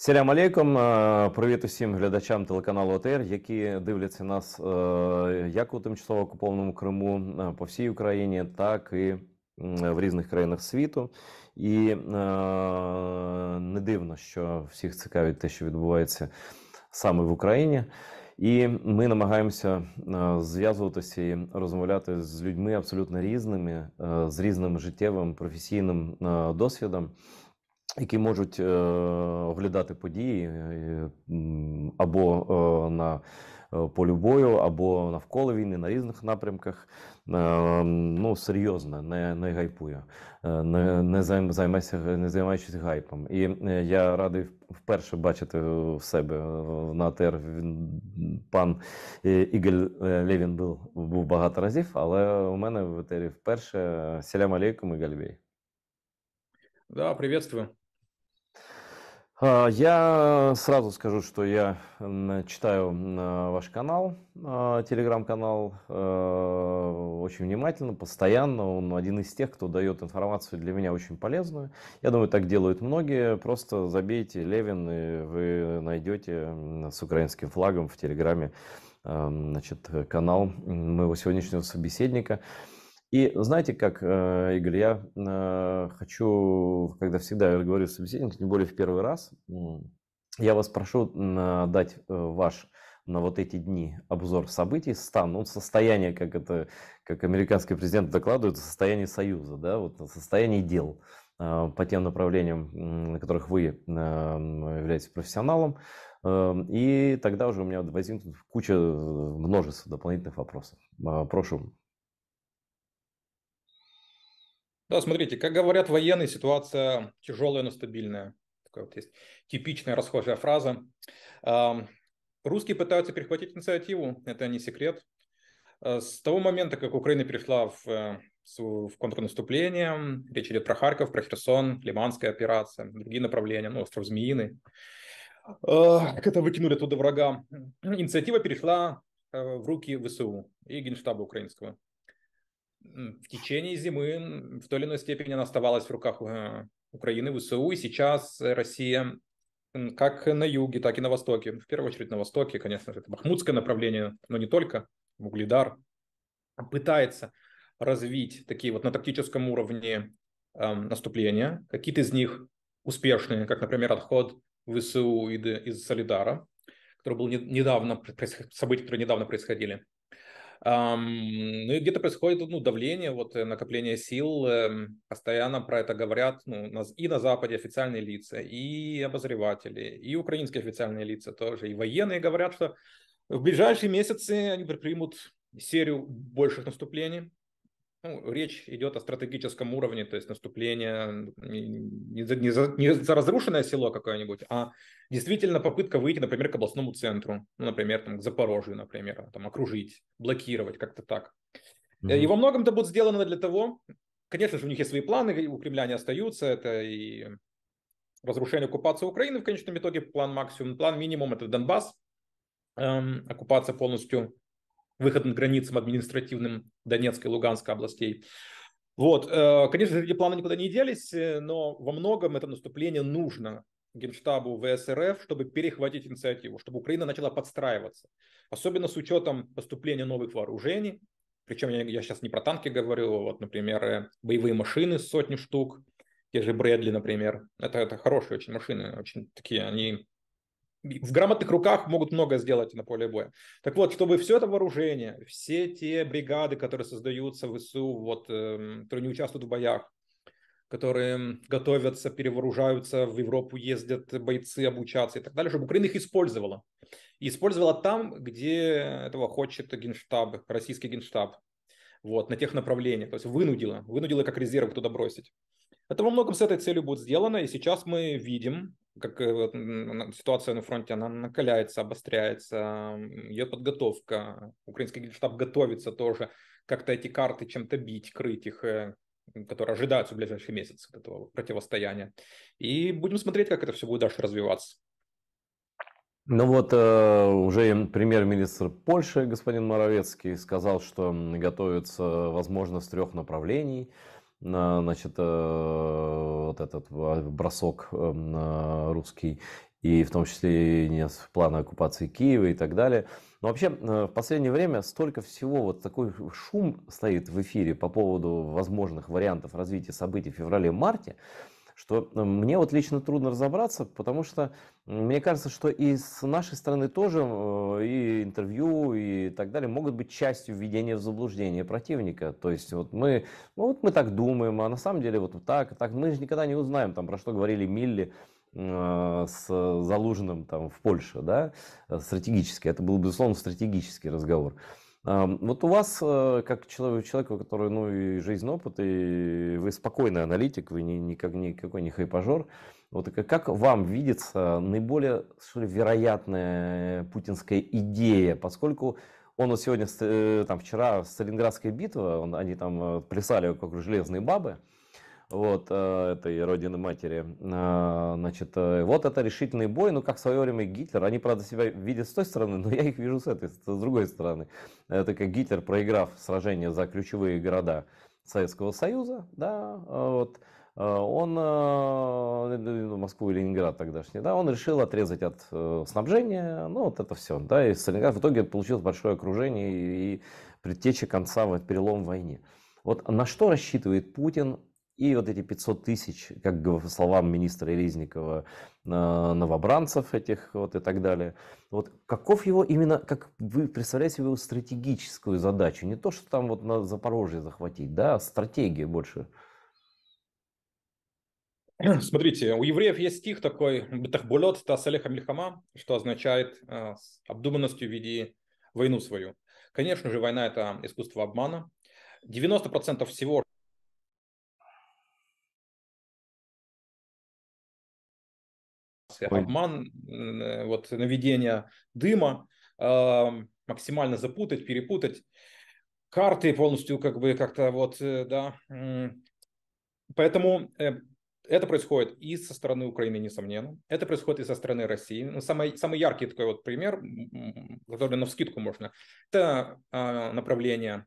Селям алейкум, привіт усім глядачам телеканалу ОТР, які дивляться нас як у тимчасово окупованому Криму, по всій Україні, так і в різних країнах світу. І не дивно, що всіх цікавить те, що відбувається саме в Україні. І ми намагаємося зв'язуватися і розмовляти з людьми абсолютно різними, з різним життєвим, професійним досвідом, які можуть оглядати події або на полі бою, або навколо війни, на різних напрямках. Ну, серйозно, не гайпую, не займаючись гайпом. І я радий вперше бачити в себе на АТР. Пан Ігор Левін був багато разів, але у мене в АТРі вперше. Селям алейкум, Ігор Бей. Да, приветствую. Я сразу скажу, что я читаю ваш канал, телеграм-канал, очень внимательно, постоянно. Он один из тех, кто дает информацию для меня очень полезную. Я думаю, так делают многие. Просто забейте Левин, и вы найдете с украинским флагом в телеграме, значит, канал моего сегодняшнего собеседника. И знаете как, Игорь, я хочу, когда всегда говорю с собеседником, тем более в первый раз, я вас прошу дать ваш на вот эти дни обзор событий, состояние, как американский президент докладывает, состояние Союза, да, вот состояние дел по тем направлениям, на которых вы являетесь профессионалом, и тогда уже у меня возникнет множество дополнительных вопросов. Прошу. Да, смотрите, как говорят военные, ситуация тяжелая, но стабильная. Такая вот есть типичная расхожая фраза. Русские пытаются перехватить инициативу, это не секрет. С того момента, как Украина перешла в контрнаступление, речь идет про Харьков, про Херсон, Лиманская операция, другие направления, остров Змеиный, как это выкинули оттуда врага. Инициатива перешла в руки ВСУ и Генштаба украинского. В течение зимы в той или иной степени она оставалась в руках Украины, ВСУ, и сейчас Россия как на юге, так и на востоке, в первую очередь на востоке, конечно же, это бахмутское направление, но не только, Угледар, пытается развить такие вот на тактическом уровне наступления. Какие-то из них успешные, как, например, отход ВСУ из Солидара, который был события, которые недавно происходили. Ну и где-то происходит давление, накопление сил, постоянно про это говорят и на Западе официальные лица, и обозреватели, и украинские официальные лица тоже, и военные говорят, что в ближайшие месяцы они предпримут серию больших наступлений. Речь идет о стратегическом уровне, то есть наступление не за разрушенное село какое-нибудь, а действительно попытка выйти, например, к областному центру, например, к Запорожью, например, окружить, блокировать, как-то так. И во многом это будет сделано для того, конечно же, у них есть свои планы, у Кремля не остаются, это и разрушение, оккупация Украины в конечном итоге, план максимум, план минимум это Донбасс, оккупация полностью, выход к границам административным Донецкой и Луганской областей. Конечно, эти планы никуда не делись, но во многом это наступление нужно Генштабу ВС РФ, чтобы перехватить инициативу, чтобы Украина начала подстраиваться. Особенно с учетом поступления новых вооружений. Причем я сейчас не про танки говорю, например, боевые машины, сотни штук, те же Брэдли, например. Это хорошие очень машины, очень такие, они в грамотных руках могут много сделать на поле боя. Так вот, чтобы все это вооружение, все те бригады, которые создаются в ВСУ, которые не участвуют в боях, которые готовятся, перевооружаются, в Европу ездят бойцы обучаться и так далее, чтобы Украина их использовала. И использовала там, где этого хочет Генштаб, российский Генштаб. На тех направлениях. То есть вынудила как резерв туда бросить. Это во многом с этой целью будет сделано. И сейчас мы видим, как ситуация на фронте, она накаляется, обостряется, идет подготовка. Украинский Генштаб готовится тоже как-то эти карты чем-то бить, крыть их, которые ожидаются в ближайшие месяцы этого противостояния. И будем смотреть, как это все будет дальше развиваться. Уже премьер-министр Польши, господин Моровецкий, сказал, что готовится возможность 3 направлений. Значит, этот бросок русский. и в том числе и нет плана оккупации Киева и так далее. Но вообще в последнее время столько всего, вот такой шум стоит в эфире по поводу возможных вариантов развития событий в феврале-марте, что мне вот лично трудно разобраться, потому что мне кажется, что и с нашей стороны тоже и интервью и так далее могут быть частью введения в заблуждение противника. То есть вот мы, ну вот мы так думаем, а на самом деле вот так, так. Мы же никогда не узнаем, там, про что говорили Милли с Залужным там в Польше, да, стратегически. Это был, безусловно, стратегический разговор. Вот у вас, как человека, у которого, ну, и жизнь, опыт, и вы спокойный аналитик, вы никакой не хайпажор, вот как вам видится наиболее, что ли, вероятная путинская идея, поскольку он вот сегодня, там, вчера Сталинградская битва, они там плясали как железные бабы, вот, этой родины матери, значит, вот это решительный бой, ну, как в свое время Гитлер, они, правда, себя видят с той стороны, но я их вижу с другой стороны. Это как Гитлер, проиграв сражение за ключевые города Советского Союза, да, вот, он, Москву и Ленинград тогдашний, да, он решил отрезать от снабжения, ну, вот это все, да, и Сталинград в итоге получилось большое окружение и предтеча конца, перелом в войне. Вот на что рассчитывает Путин и вот эти 500 тысяч, как по словам министра Резникова, новобранцев этих вот и так далее. Вот каков его именно, как вы представляете его стратегическую задачу? Не то, что там вот на Запорожье захватить, да, а стратегия больше. Смотрите, у евреев есть стих такой «Бетахболот тасалеха мильхама», что означает с обдуманностью веди войну свою. Конечно же, война – это искусство обмана. 90% всего Ой. обман, вот наведение дыма, максимально запутать, перепутать карты полностью, как бы как-то вот, да. Поэтому это происходит и со стороны Украины, несомненно. Это происходит и со стороны России. Ну, самый яркий такой вот пример, который навскидку можно, это направление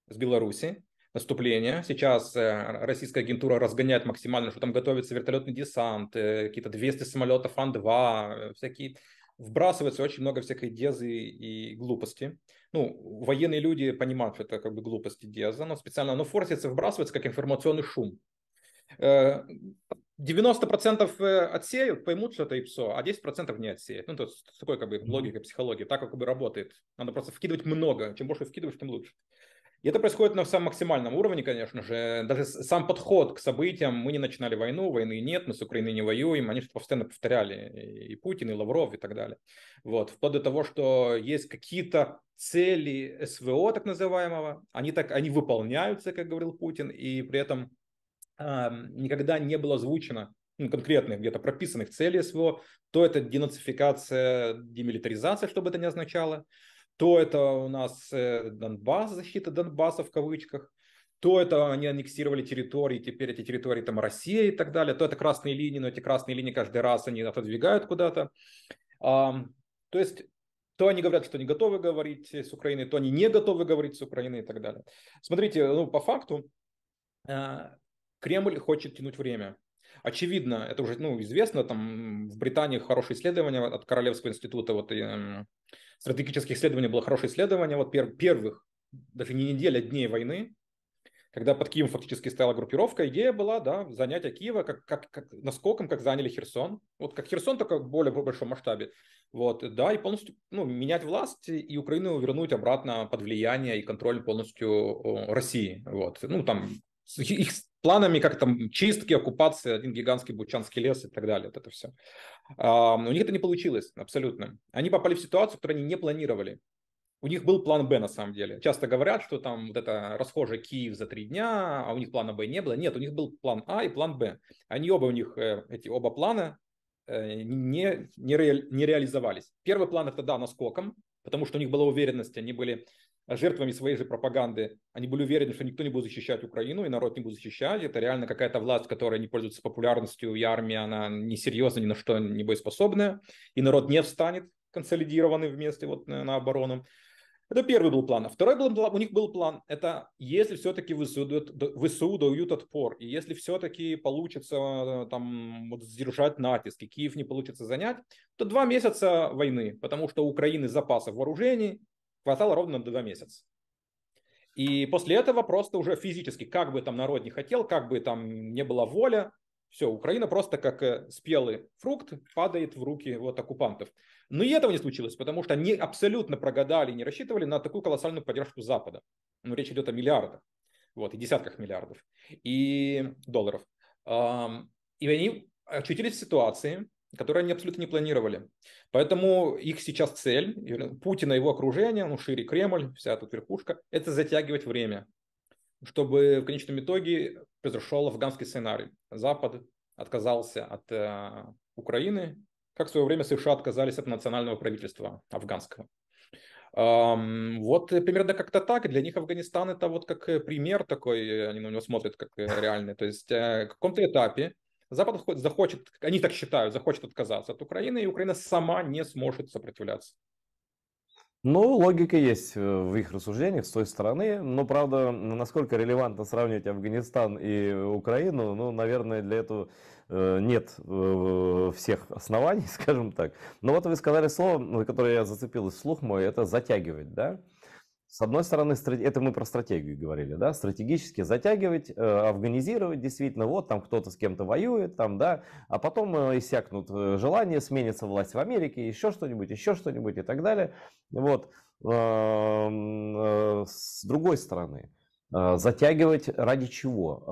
с Беларуси, наступление. Сейчас российская агентура разгоняет максимально, что там готовится вертолетный десант, какие-то 200 самолетов Ан-2, всякие. Вбрасывается очень много всякой дезы и глупости. Ну, военные люди понимают, что это как бы глупости деза, но специально оно форсится, вбрасывается как информационный шум. 90% отсеют, поймут, что это ИПСО, а 10% не отсеют. Ну, то есть такой как бы логика, психология, так как бы работает. Надо просто вкидывать много. Чем больше вкидываешь, тем лучше. И это происходит на самом максимальном уровне, конечно же. Даже сам подход к событиям. Мы не начинали войну, войны нет, мы с Украиной не воюем. Они что постоянно повторяли. И Путин, и Лавров, и так далее. Вот. Вплоть до того, что есть какие-то цели СВО, так называемого. Они выполняются, как говорил Путин, и при этом никогда не было озвучено конкретных где-то прописанных целей СВО, то это денацификация, демилитаризация, что бы это ни означало, то это у нас Донбасс, защита Донбасса в кавычках, то это они аннексировали территории, теперь эти территории там Россия и так далее, то это красные линии, но эти красные линии каждый раз они отодвигают куда-то. То есть то они говорят, что не готовы говорить с Украиной, то они не готовы говорить с Украиной и так далее. Смотрите, ну, по факту Кремль хочет тянуть время. Очевидно, это уже известно, там в Британии хорошее исследование от Королевского института, вот, стратегических исследований было хорошее исследование вот первых, даже не неделя, а дней войны, когда под Киевом фактически стояла группировка, идея была, да, занятие Киева как наскоком, как заняли Херсон. Вот как Херсон, только в более большом масштабе. Вот, да, и полностью менять власть и Украину вернуть обратно под влияние и контроль полностью России. Вот, ну, там, с их планами, как там, чистки, оккупация, один гигантский Бучанский лес и так далее, вот это все. У них это не получилось абсолютно. Они попали в ситуацию, которую они не планировали. У них был план Б на самом деле. Часто говорят, что там вот это расхожий Киев за 3 дня, а у них плана Б не было. Нет, у них был план А и план Б. Они оба у них, эти оба плана не реализовались. Первый план это да, наскоком, потому что у них была уверенность, они были жертвами своей же пропаганды. Они были уверены, что никто не будет защищать Украину, и народ не будет защищать. Это реально какая-то власть, которая не пользуется популярностью, и армия, она несерьезна, ни на что не боеспособная, и народ не встанет консолидированный вместе вот на оборону. Это первый был план. А второй был, у них был план, это если все-таки ВСУ дают отпор, и если все-таки получится там вот сдержать натиск, и Киев не получится занять, то 2 месяца войны, потому что у Украины запасов вооружений хватало ровно на 2 месяца. И после этого просто уже физически, как бы там народ не хотел, как бы там не была воля, все, Украина просто как спелый фрукт падает в руки вот оккупантов. Но и этого не случилось, потому что они абсолютно прогадали, не рассчитывали на такую колоссальную поддержку Запада. Ну, речь идет о миллиардах, вот, и десятках миллиардов и долларов. И они очутились в ситуации, которые они абсолютно не планировали. Поэтому их сейчас цель, Путина и его окружение, ну, шире Кремль, вся тут верхушка, это затягивать время, чтобы в конечном итоге произошел афганский сценарий. Запад отказался от Украины, как в свое время США отказались от национального правительства афганского. Вот примерно как-то так. Для них Афганистан это вот как пример такой, они на него смотрят как реальный. То есть в каком-то этапе Запад захочет, они так считают, захочет отказаться от Украины, и Украина сама не сможет сопротивляться. Ну, логика есть в их рассуждениях с той стороны, но, правда, насколько релевантно сравнивать Афганистан и Украину, ну, наверное, для этого нет всех оснований, скажем так. Но вот вы сказали слово, которое я зацепил из слух мой, это затягивать, да? С одной стороны, это мы про стратегию говорили, да, стратегически затягивать, афганизировать, действительно, вот там кто-то с кем-то воюет, там, да, а потом иссякнут желания, сменится власть в Америке, еще что-нибудь и так далее. Вот. С другой стороны, затягивать ради чего?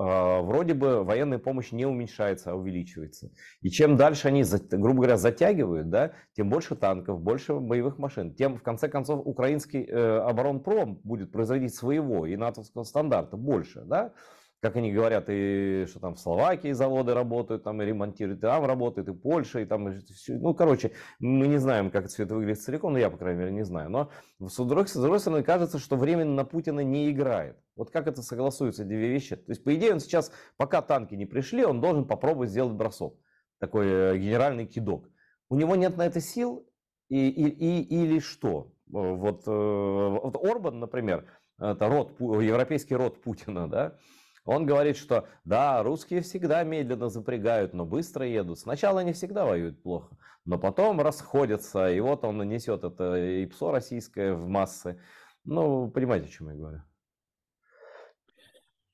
Вроде бы военная помощь не уменьшается, а увеличивается. И чем дальше они, грубо говоря, затягивают, да, тем больше танков, больше боевых машин. Тем, в конце концов, украинский оборонпром будет производить своего и натовского стандарта больше. Да? Как они говорят, и что там в Словакии заводы работают, там и ремонтируют, и там работает, и Польша, и там, ну, короче, мы не знаем, как все это выглядит целиком, но я, по крайней мере, не знаю. Но с другой стороны, кажется, что временно на Путина не играет. Вот как это согласуются две вещи? То есть, по идее, он сейчас, пока танки не пришли, он должен попробовать сделать бросок. Такой генеральный кидок. У него нет на это сил или что? Вот Орбан, например, это европейский род Путина, да? Он говорит, что да, русские всегда медленно запрягают, но быстро едут. Сначала они всегда воюют плохо, но потом расходятся, и вот он нанесет это и ПСО российское в массы. Ну, понимаете, о чем я говорю?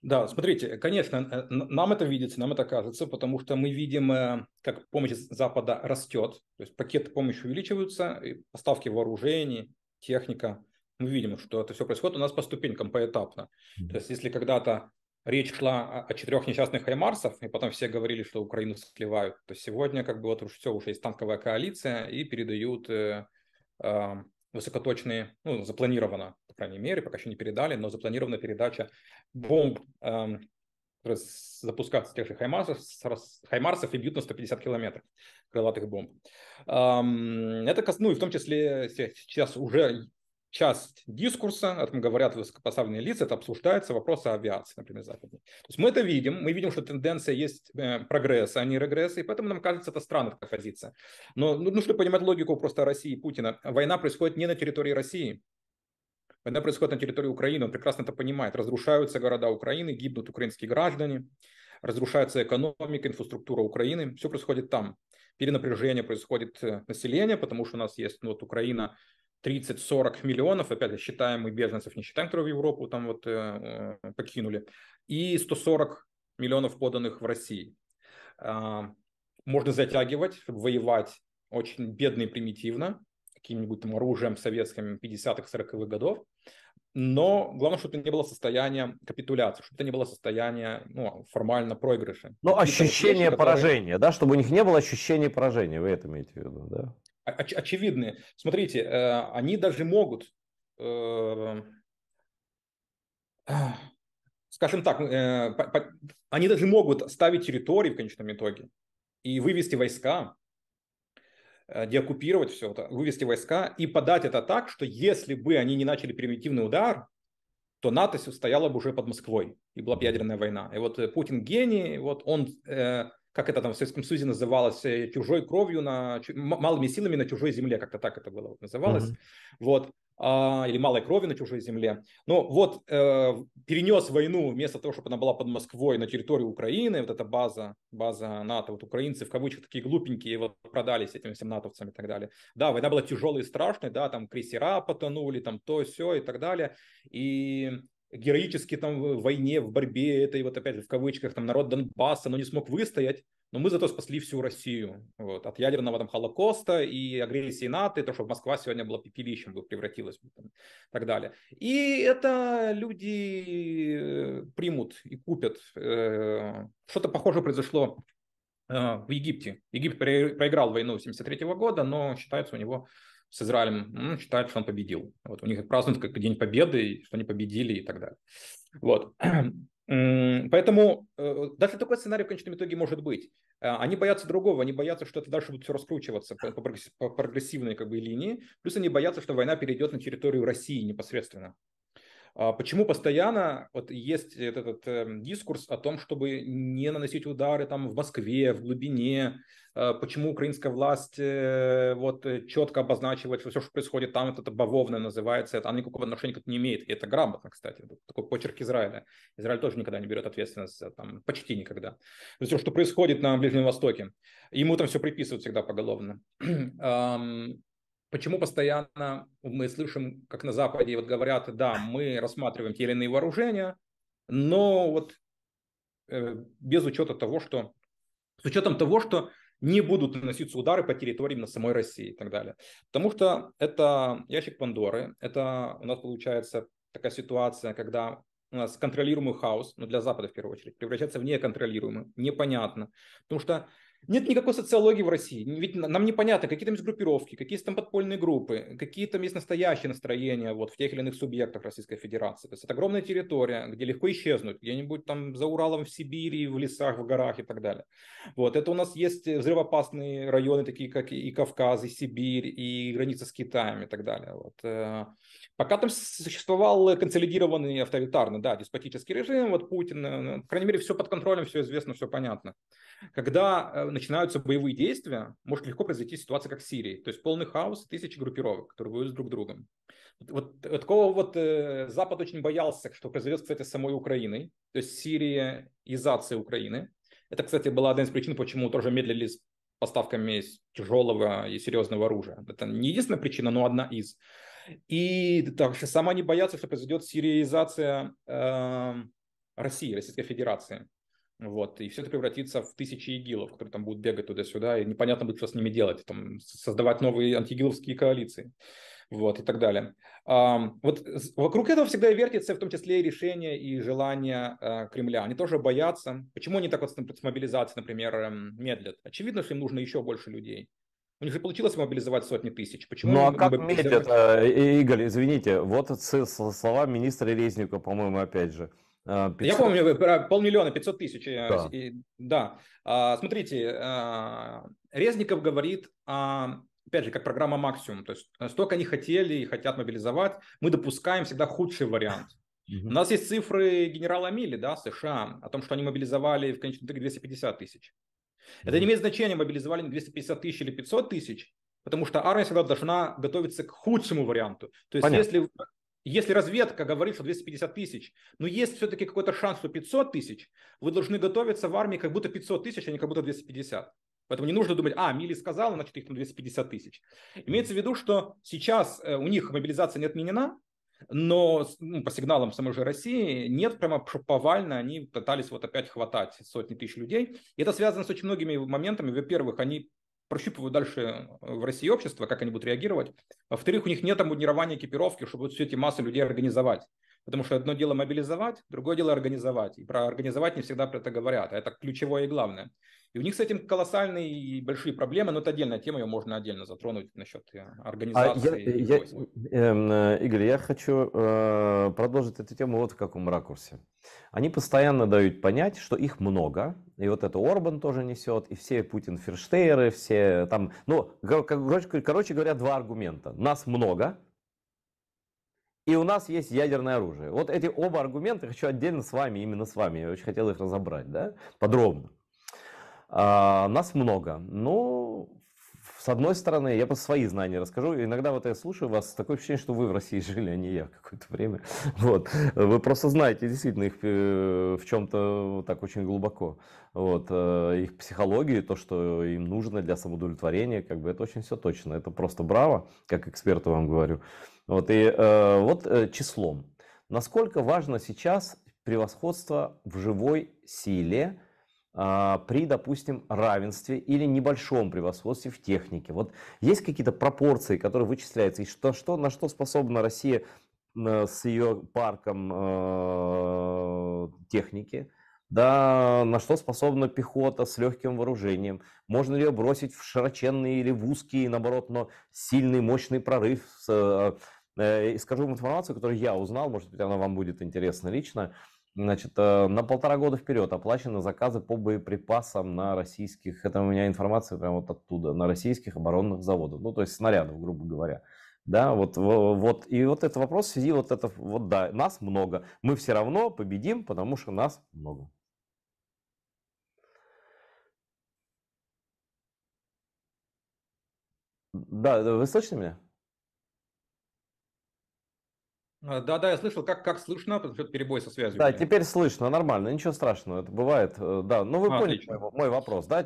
Да, смотрите, конечно, нам это видится, нам это кажется, потому что мы видим, как помощь Запада растет, то есть пакеты помощи увеличиваются, поставки вооружений, техника. Мы видим, что это все происходит у нас по ступенькам, поэтапно. То есть если когда-то речь шла о 4 несчастных хаймарсов, и потом все говорили, что Украину сливают, то сегодня как бы вот все, уже есть танковая коалиция, и передают высокоточные, ну, запланировано, по крайней мере, пока еще не передали, но запланирована передача бомб, запускаться с тех же хаймарсов и бьют на 150 километров крылатых бомб. Это, ну, и в том числе сейчас уже часть дискурса, о этом говорят высокопоставленные лица, это обсуждается вопросы авиации, например, западной. То есть мы это видим, мы видим, что тенденция есть прогресса, а не регресса, и поэтому нам кажется, это странная такая позиция. Но ну, чтобы понимать логику просто России и Путина, война происходит не на территории России, война происходит на территории Украины, он прекрасно это понимает. Разрушаются города Украины, гибнут украинские граждане, разрушается экономика, инфраструктура Украины, все происходит там. Перенапряжение происходит население, потому что у нас есть, ну, вот Украина, 30-40 миллионов, опять же, считаем мы беженцев, не считаем, которые в Европу там вот покинули, и 140 миллионов поданных в России. Можно затягивать, воевать очень бедно и примитивно, каким-нибудь там оружием советским 50-х, 40-х годов, но главное, чтобы это не было состояние капитуляции, чтобы это не было состояние, ну, формально проигрыша. Ну, ощущение поражения, да, чтобы у них не было ощущения поражения, вы это имеете в виду, да? Очевидные. Смотрите, они даже могут, скажем так, они даже могут ставить территории в конечном итоге и вывести войска, деоккупировать все это, вывести войска и подать это так, что если бы они не начали примитивный удар, то НАТО стояло бы уже под Москвой, и была бы ядерная война. И вот Путин гений, вот он, как это там в Советском Союзе называлось, чужой кровью, малыми силами на чужой земле, как-то так это было называлось. Вот. или малой крови на чужой земле. Но вот перенес войну вместо того, чтобы она была под Москвой, на территорию Украины, вот эта база НАТО, вот украинцы в кавычках такие глупенькие вот продались этим всем натовцам и так далее. Да, война была тяжелой и страшной, да, там крейсера потонули, там то, сё и так далее. И героически там в войне, в борьбе этой, вот опять же в кавычках, там народ Донбасса, но не смог выстоять. Но мы зато спасли всю Россию вот, от ядерного там холокоста и агрессии НАТО, и то, что Москва сегодня была пепелищем, превратилась там, и так далее. И это люди примут и купят. Что-то похожее произошло в Египте. Египет проиграл войну 1973 года, но считается у него с Израилем, считают, что он победил. Вот, у них празднуют как День Победы, что они победили и так далее. Вот. Поэтому даже такой сценарий в конечном итоге может быть. Они боятся другого, они боятся, что это дальше будет все раскручиваться по прогрессивной как бы, линии. Плюс они боятся, что война перейдет на территорию России непосредственно. Почему постоянно вот есть этот дискурс о том, чтобы не наносить удары там в Москве, в глубине, почему украинская власть вот четко обозначивает, что все, что происходит там, это бавовна называется, это она никакого отношения к этому не имеет. И это грамотно, кстати, это такой почерк Израиля. Израиль тоже никогда не берет ответственность, там, почти никогда. За все, что происходит на Ближнем Востоке. Ему там все приписывают всегда поголовно. Почему постоянно мы слышим, как на Западе вот говорят, да, мы рассматриваем те или иные вооружения, но вот без учета того, что, с учетом того, что не будут наноситься удары по территориям на самой России и так далее. Потому что это ящик Пандоры, это у нас получается такая ситуация, когда у нас контролируемый хаос, ну для Запада в первую очередь, превращается в неконтролируемый, непонятно. Потому что нет никакой социологии в России. Ведь нам непонятно, какие там есть группировки, какие там подпольные группы, какие там есть настоящие настроения вот, в тех или иных субъектах Российской Федерации. То есть это огромная территория, где легко исчезнуть, где-нибудь там за Уралом в Сибири, в лесах, в горах и так далее. Вот. Это у нас есть взрывоопасные районы, такие как и Кавказ, и Сибирь, и граница с Китаем и так далее. Вот. Пока там существовал консолидированный авторитарный, да, деспотический режим, вот Путин, по крайней мере, все под контролем, все известно, все понятно. Когда начинаются боевые действия, может легко произойти ситуация, как в Сирии. То есть полный хаос, тысячи группировок, которые воюют друг с другом. Вот такого вот Запад очень боялся, что произойдет, кстати, с самой Украиной. То есть сириизация Украины. Это, кстати, была одна из причин, почему тоже медлили с поставками тяжелого и серьезного оружия. Это не единственная причина, но одна из. И также сама не боятся, что произойдет сириизация России, Российской Федерации. Вот, и все это превратится в тысячи игилов, которые там будут бегать туда-сюда, и непонятно будет, что с ними делать, там, создавать новые антиигиловские коалиции, вот, и так далее. Вот вокруг этого всегда и вертится, в том числе и решения и желания Кремля. Они тоже боятся. Почему они так вот с мобилизацией, например, медлят? Очевидно, что им нужно еще больше людей. У них же получилось мобилизовать сотни тысяч. Почему Ну а не как медлят, мобилизовать? Игорь, извините, вот слова министра Резника, по-моему, опять же. Я 500, помню, про 500 000, 500 тысяч. да. Да. Смотрите, Резников говорит, опять же, как программа «Максимум». То есть столько они хотели и хотят мобилизовать. Мы допускаем всегда худший вариант. У Мгм. нас есть цифры генерала Милли, да, США, о том, что они мобилизовали в конечном итоге 250 тысяч. Это не Мгм. имеет значения, мобилизовали не 250 тысяч или 500 тысяч, потому что армия всегда должна готовиться к худшему варианту. То есть Понятно. если разведка говорит, что 250 тысяч, но есть все-таки какой-то шанс, что 500 тысяч, вы должны готовиться в армии как будто 500 тысяч, а не как будто 250. Поэтому не нужно думать, Милли сказал, значит их там 250 тысяч. Имеется в виду, что сейчас у них мобилизация не отменена, но по сигналам самой же России нет прямо повально, они пытались вот опять хватать сотни тысяч людей. И это связано с очень многими моментами. Во-первых, они прощупывают дальше в России общество, как они будут реагировать. Во-вторых, у них нет обмундирования, экипировки, чтобы вот все эти массы людей организовать. Потому что одно дело мобилизовать, другое дело организовать. И про организовать не всегда про это говорят, а это ключевое и главное. И у них с этим колоссальные и большие проблемы, но это отдельная тема, ее можно отдельно затронуть насчет организации войск. Игорь, я хочу продолжить эту тему вот в каком ракурсе. Они постоянно дают понять, что их много, и вот это Орбан тоже несет, и все Путин-ферштейеры, все там, ну, короче говоря, два аргумента. Нас много, и у нас есть ядерное оружие. Вот эти оба аргумента хочу отдельно с вами, именно с вами, я очень хотел их разобрать, да, подробно. Нас много, но с одной стороны, я по свои знания расскажу. Иногда вот я слушаю вас, такое ощущение, что вы в России жили, а не я какое-то время. Вот. Вы просто знаете действительно их в чем-то так очень глубоко. Вот. Их психологию, то, что им нужно для самоудовлетворения, как бы это очень все точно. Это просто браво, как эксперту вам говорю. Вот. И числом. Насколько важно сейчас превосходство в живой силе при, допустим, равенстве или небольшом превосходстве в технике? Вот есть какие-то пропорции, которые вычисляются, и на что способна Россия с ее парком техники, да, на что способна пехота с легким вооружением? Можно ли ее бросить в широченный или в узкий, наоборот, но сильный, мощный прорыв? И скажу вам информацию, которую я узнал, может быть, она вам будет интересна лично. Значит, на 1,5 года вперед оплачены заказы по боеприпасам на российских, это у меня информация прямо вот оттуда, на российских оборонных заводах, ну, то есть снарядов, грубо говоря. Да, и вот этот вопрос в связи, вот это, вот да, нас много, мы все равно победим, потому что нас много. Да, вы слышите меня? Да, я слышал, как слышно, потому что перебой со связью Да, были. теперь слышно, нормально, ничего страшного, это бывает, да, ну вы поняли Отлично. мой вопрос, да?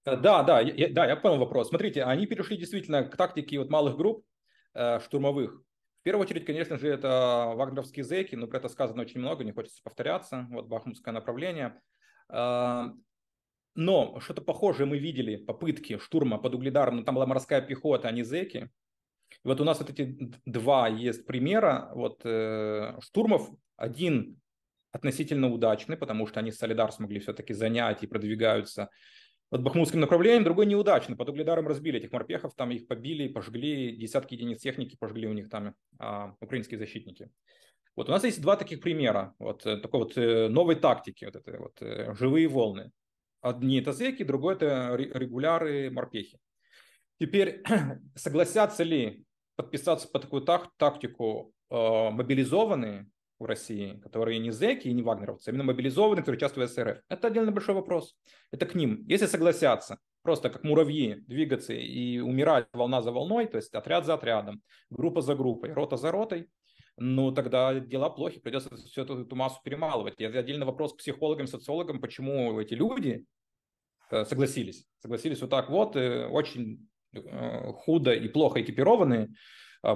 Да, я понял вопрос. Смотрите, они перешли действительно к тактике вот малых групп штурмовых. В первую очередь, конечно же, это вагнеровские зэки, но про это сказано очень много, не хочется повторяться. Вот бахмутское направление. Но что-то похожее мы видели, попытки штурма под Угледаром, но там была морская пехота, а не зэки. И вот у нас вот эти два есть примера вот, штурмов. Один относительно удачный, потому что они Солидар смогли все-таки занять и продвигаются под бахмутским направлением, другой неудачный. Под Угледаром разбили этих морпехов, там их побили, пожгли, десятки единиц техники пожгли у них там украинские защитники. Вот у нас есть два таких примера, вот такой вот новой тактики, вот это вот живые волны. Одни это зеки, другой это регуляры морпехи. Теперь согласятся ли подписаться по такую тактику мобилизованные в России, которые не зэки и не вагнеровцы, а именно мобилизованные, которые участвуют в СРФ? Это отдельно большой вопрос. Это к ним. Если согласятся просто как муравьи двигаться и умирать волна за волной, то есть отряд за отрядом, группа за группой, рота за ротой, ну тогда дела плохи, придется всю эту массу перемалывать. И это отдельный вопрос к психологам, социологам, почему эти люди согласились. Согласились вот так вот, очень худо и плохо экипированные,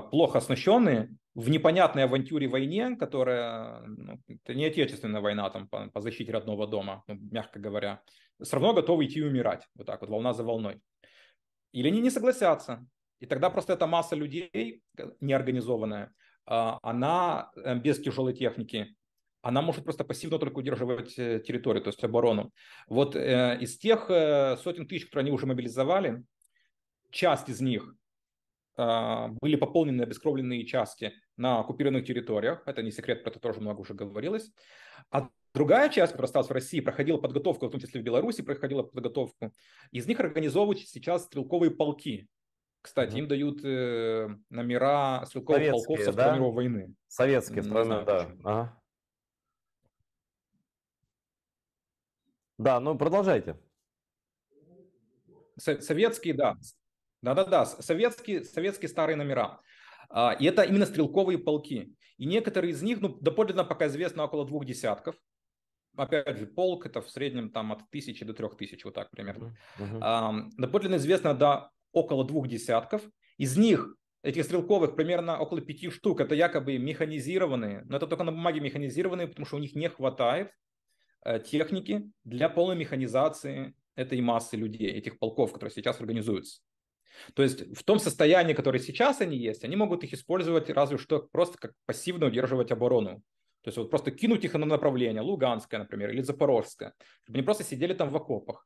плохо оснащенные, в непонятной авантюре войне, которая это не отечественная война там, по защите родного дома, ну, мягко говоря, все равно готовы идти умирать, вот так вот, волна за волной. Или они не согласятся. И тогда просто эта масса людей неорганизованная, она без тяжелой техники, она может просто пассивно только удерживать территорию, то есть оборону. Вот из тех сотен тысяч, которые они уже мобилизовали, часть из них были пополнены обескровленные части на оккупированных территориях. Это не секрет, про это тоже много уже говорилось. А другая часть, которая осталась в России, проходила подготовку, в том числе в Беларуси проходила подготовку. Из них организовывают сейчас стрелковые полки. Кстати, им дают номера стрелковых полков Советские, со Второй да? мировой войны. Советские, Не знаю да. почему. Ага. Да, ну продолжайте. Советские, да. Да-да-да, советские старые номера. И это именно стрелковые полки. И некоторые из них, ну, доподлинно пока известно около 2 десятков. Опять же, полк это в среднем там от 1000 до 3000, вот так примерно. Доподлинно известно до около 2 десятков. Из них, этих стрелковых, примерно около 5 штук, это якобы механизированные. Но это только на бумаге механизированные, потому что у них не хватает техники для полной механизации этой массы людей, этих полков, которые сейчас организуются. То есть в том состоянии, которое сейчас они есть, они могут их использовать разве что просто как пассивно удерживать оборону. То есть вот просто кинуть их на направление, Луганское, например, или Запорожское, чтобы они просто сидели там в окопах,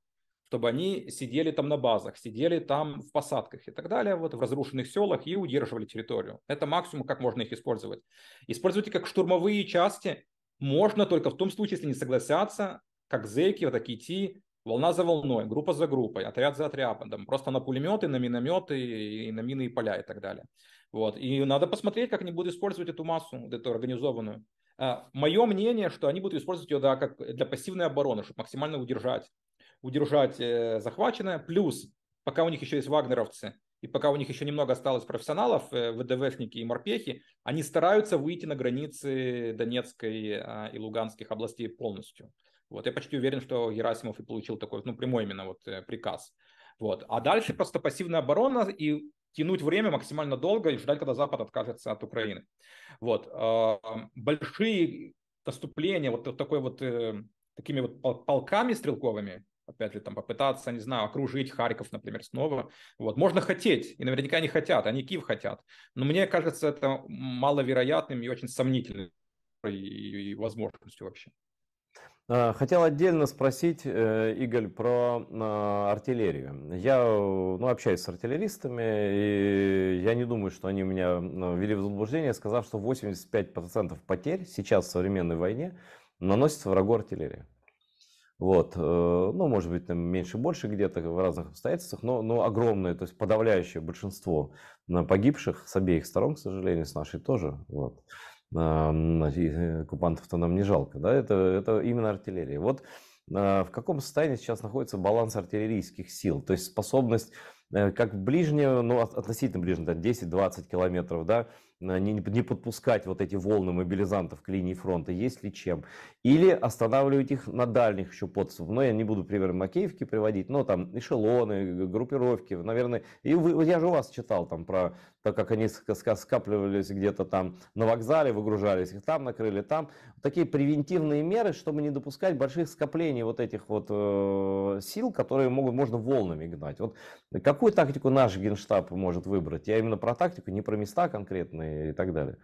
чтобы они сидели там на базах, сидели там в посадках и так далее, вот в разрушенных селах и удерживали территорию. Это максимум, как можно их использовать. Использовать их как штурмовые части можно только в том случае, если не согласятся, как зэки, вот такие идти волна за волной, группа за группой, отряд за отрядом, просто на пулеметы, на минометы и на минные поля и так далее. Вот. И надо посмотреть, как они будут использовать эту массу, вот эту организованную. Мое мнение, что они будут использовать ее, как для пассивной обороны, чтобы максимально удержать захваченное. Плюс пока у них еще есть вагнеровцы, и пока у них еще немного осталось профессионалов, ВДВшники и морпехи, они стараются выйти на границы Донецкой и Луганских областей полностью. Вот, я почти уверен, что Герасимов и получил такой, ну, прямой именно вот приказ. Вот. А дальше просто пассивная оборона и тянуть время максимально долго и ждать, когда Запад откажется от Украины. Вот. Большие наступления вот такой вот, такими вот полками стрелковыми, опять же, там попытаться, не знаю, окружить Харьков, например, снова. Вот. Можно хотеть, и наверняка они хотят, они Киев хотят. Но мне кажется, это маловероятным и очень сомнительным и возможностью вообще. Хотел отдельно спросить, Игорь, про артиллерию. Я общаюсь с артиллеристами, и я не думаю, что они меня ввели в заблуждение, сказав, что 85% потерь сейчас в современной войне наносится врагу артиллерия. Вот, может быть, там меньше-больше где-то в разных обстоятельствах, но огромное, то есть подавляющее большинство погибших с обеих сторон, к сожалению, с нашей тоже, вот. Оккупантов-то нам не жалко, да, это именно артиллерия. Вот в каком состоянии сейчас находится баланс артиллерийских сил, то есть способность как ближнее, относительно ближнее, да, 10-20 километров, да, не подпускать вот эти волны мобилизантов к линии фронта, есть ли чем, или останавливать их на дальних еще подступах. Но я не буду пример Макеевки приводить, но там эшелоны, группировки, наверное, я же у вас читал там про то, как они скапливались где-то там на вокзале, выгружались, их там накрыли, там. Такие превентивные меры, чтобы не допускать больших скоплений вот этих вот сил, которые можно волнами гнать. Вот какую тактику наш Генштаб может выбрать? Я именно про тактику, не про места конкретные и так далее.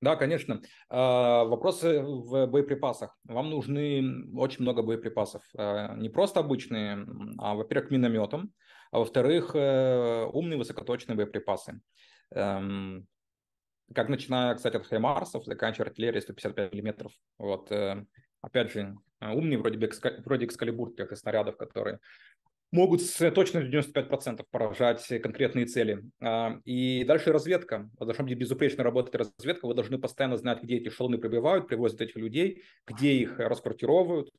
Да, конечно. Вопросы в боеприпасах. Вам нужны очень много боеприпасов. Не просто обычные, а, во-первых, к минометам, а во-вторых, умные высокоточные боеприпасы. Как начиная, кстати, от Хаймарсов, заканчивая артиллерией 155 миллиметров. Вот, опять же, умные вроде Экскалибур, тех же снарядов, которые могут с точностью 95% поражать конкретные цели. И дальше разведка. Должна быть безупречно работать разведка. Вы должны постоянно знать, где эти эшелоны прибывают, привозят этих людей, где их расквартировывают.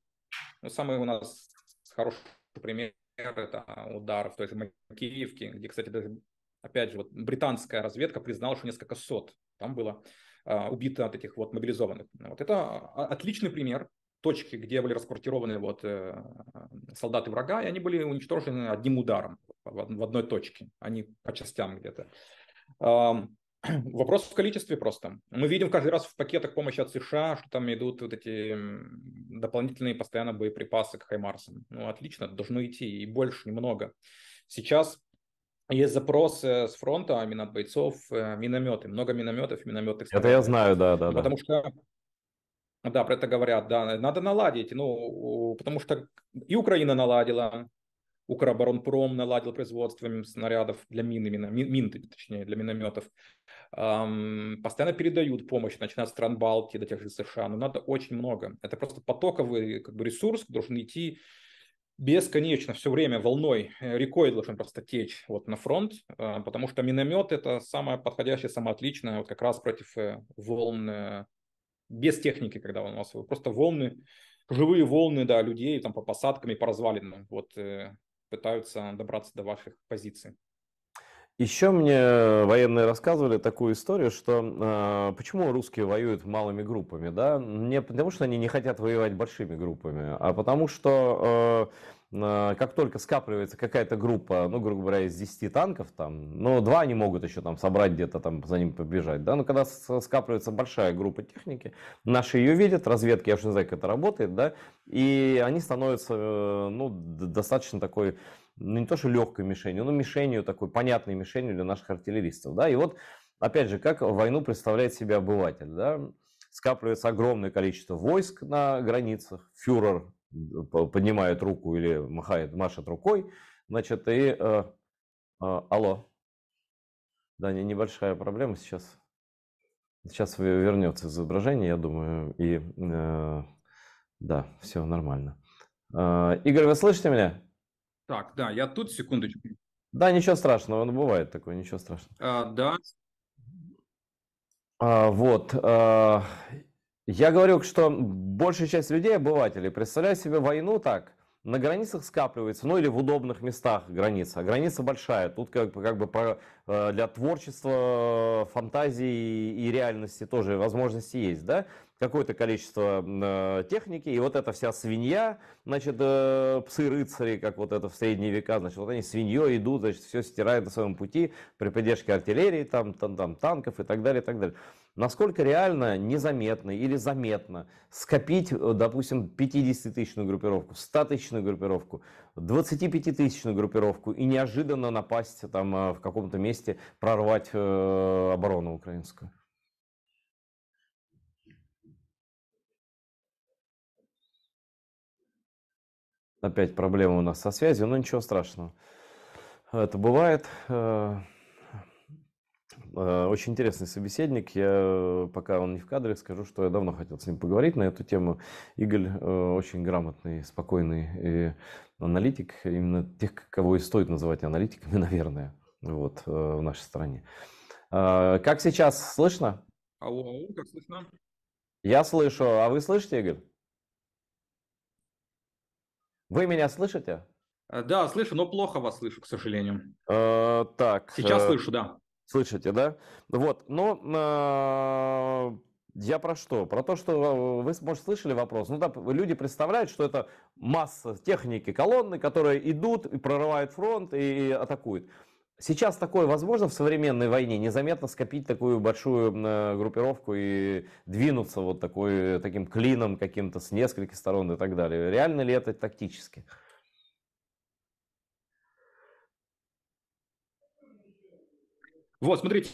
Ну, самый у нас хороший пример – это удар в той же Макеевке, где, кстати, даже, опять же, вот британская разведка признала, что несколько сот там было убито от этих вот мобилизованных. Вот это отличный пример точки, где были расквартированы вот солдаты врага, и они были уничтожены одним ударом в одной точке, а не по частям где-то. Вопрос в количестве просто. Мы видим каждый раз в пакетах помощи от США, что там идут вот эти дополнительные постоянно боеприпасы к Хаймарсам. Ну, отлично, должно идти, и больше, немного. Сейчас есть запрос с фронта именно от бойцов, минометы, много минометов, минометных Это я снарядов. знаю, да. Потому что да, про это говорят, да, надо наладить, ну, потому что и Украина наладила, Укроборонпром наладил производство снарядов для мин, именно, точнее, для минометов. Постоянно передают помощь, начиная от стран Балтии до тех же США, но надо очень много. Это просто потоковый как бы, ресурс, должен идти бесконечно, все время волной, рекой должен просто течь вот на фронт, потому что миномет это самое подходящее, самое отличное, вот как раз против волн без техники, когда у нас просто волны, живые волны, да, людей там по посадкам и по развалинам вот пытаются добраться до ваших позиций. Еще мне военные рассказывали такую историю, что почему русские воюют малыми группами, да? Не потому, что они не хотят воевать большими группами, а потому что как только скапливается какая-то группа, ну, грубо говоря, из 10 танков, там, ну, 2 они могут еще там собрать где-то там за ним побежать, да, но когда скапливается большая группа техники, наши ее видят, разведки, я уж не знаю, как это работает, да, и они становятся, достаточно такой, ну, не то что легкой мишенью, но мишенью такой, понятной мишенью для наших артиллеристов, да, и вот, опять же, как войну представляет себе обыватель, да, скапливается огромное количество войск на границах, фюрер поднимает руку или машет рукой, значит, и, алло, да, небольшая проблема сейчас вернется изображение, я думаю, и, да, все нормально. Игорь, вы слышите меня? Так, да, я тут, секундочку. Да, ничего страшного, бывает такое, ничего страшного. Да. Вот. Я говорю, что большая часть людей, обывателей, представляют себе войну так. На границах скапливается, ну или в удобных местах граница. А граница большая. Тут для творчества, фантазии и реальности тоже возможности есть, да? Какое-то количество техники, и вот эта вся свинья, значит, псы-рыцари, как вот это в средние века, значит, вот они свиньей идут, значит, все стирают на своем пути при поддержке артиллерии, там танков и так далее, и так далее. Насколько реально незаметно или заметно скопить, допустим, 50-тысячную группировку, 100-тысячную группировку, 25-тысячную группировку и неожиданно напасть там в каком-то месте, прорвать оборону украинскую? Опять проблема у нас со связью, но ничего страшного. Это бывает. Очень интересный собеседник. Я, пока он не в кадре, скажу, что я давно хотел с ним поговорить на эту тему. Игорь очень грамотный, спокойный и аналитик. Именно тех, кого и стоит называть аналитиками, наверное, вот, в нашей стране. Как сейчас слышно? Алло, как слышно? Я слышу. А вы слышите, Игорь? Вы меня слышите? Да, слышу, но плохо вас слышу, к сожалению. Так. Сейчас слышу, да. Слышите, да? Вот, но я про что? Про то, что вы, может, слышали вопрос. Ну да, люди представляют, что это масса техники, колонны, которые идут и прорывают фронт и атакуют. Сейчас такое возможно в современной войне, незаметно скопить такую большую группировку и двинуться вот таким клином каким-то с нескольких сторон и так далее. Реально ли это тактически? Вот, смотрите.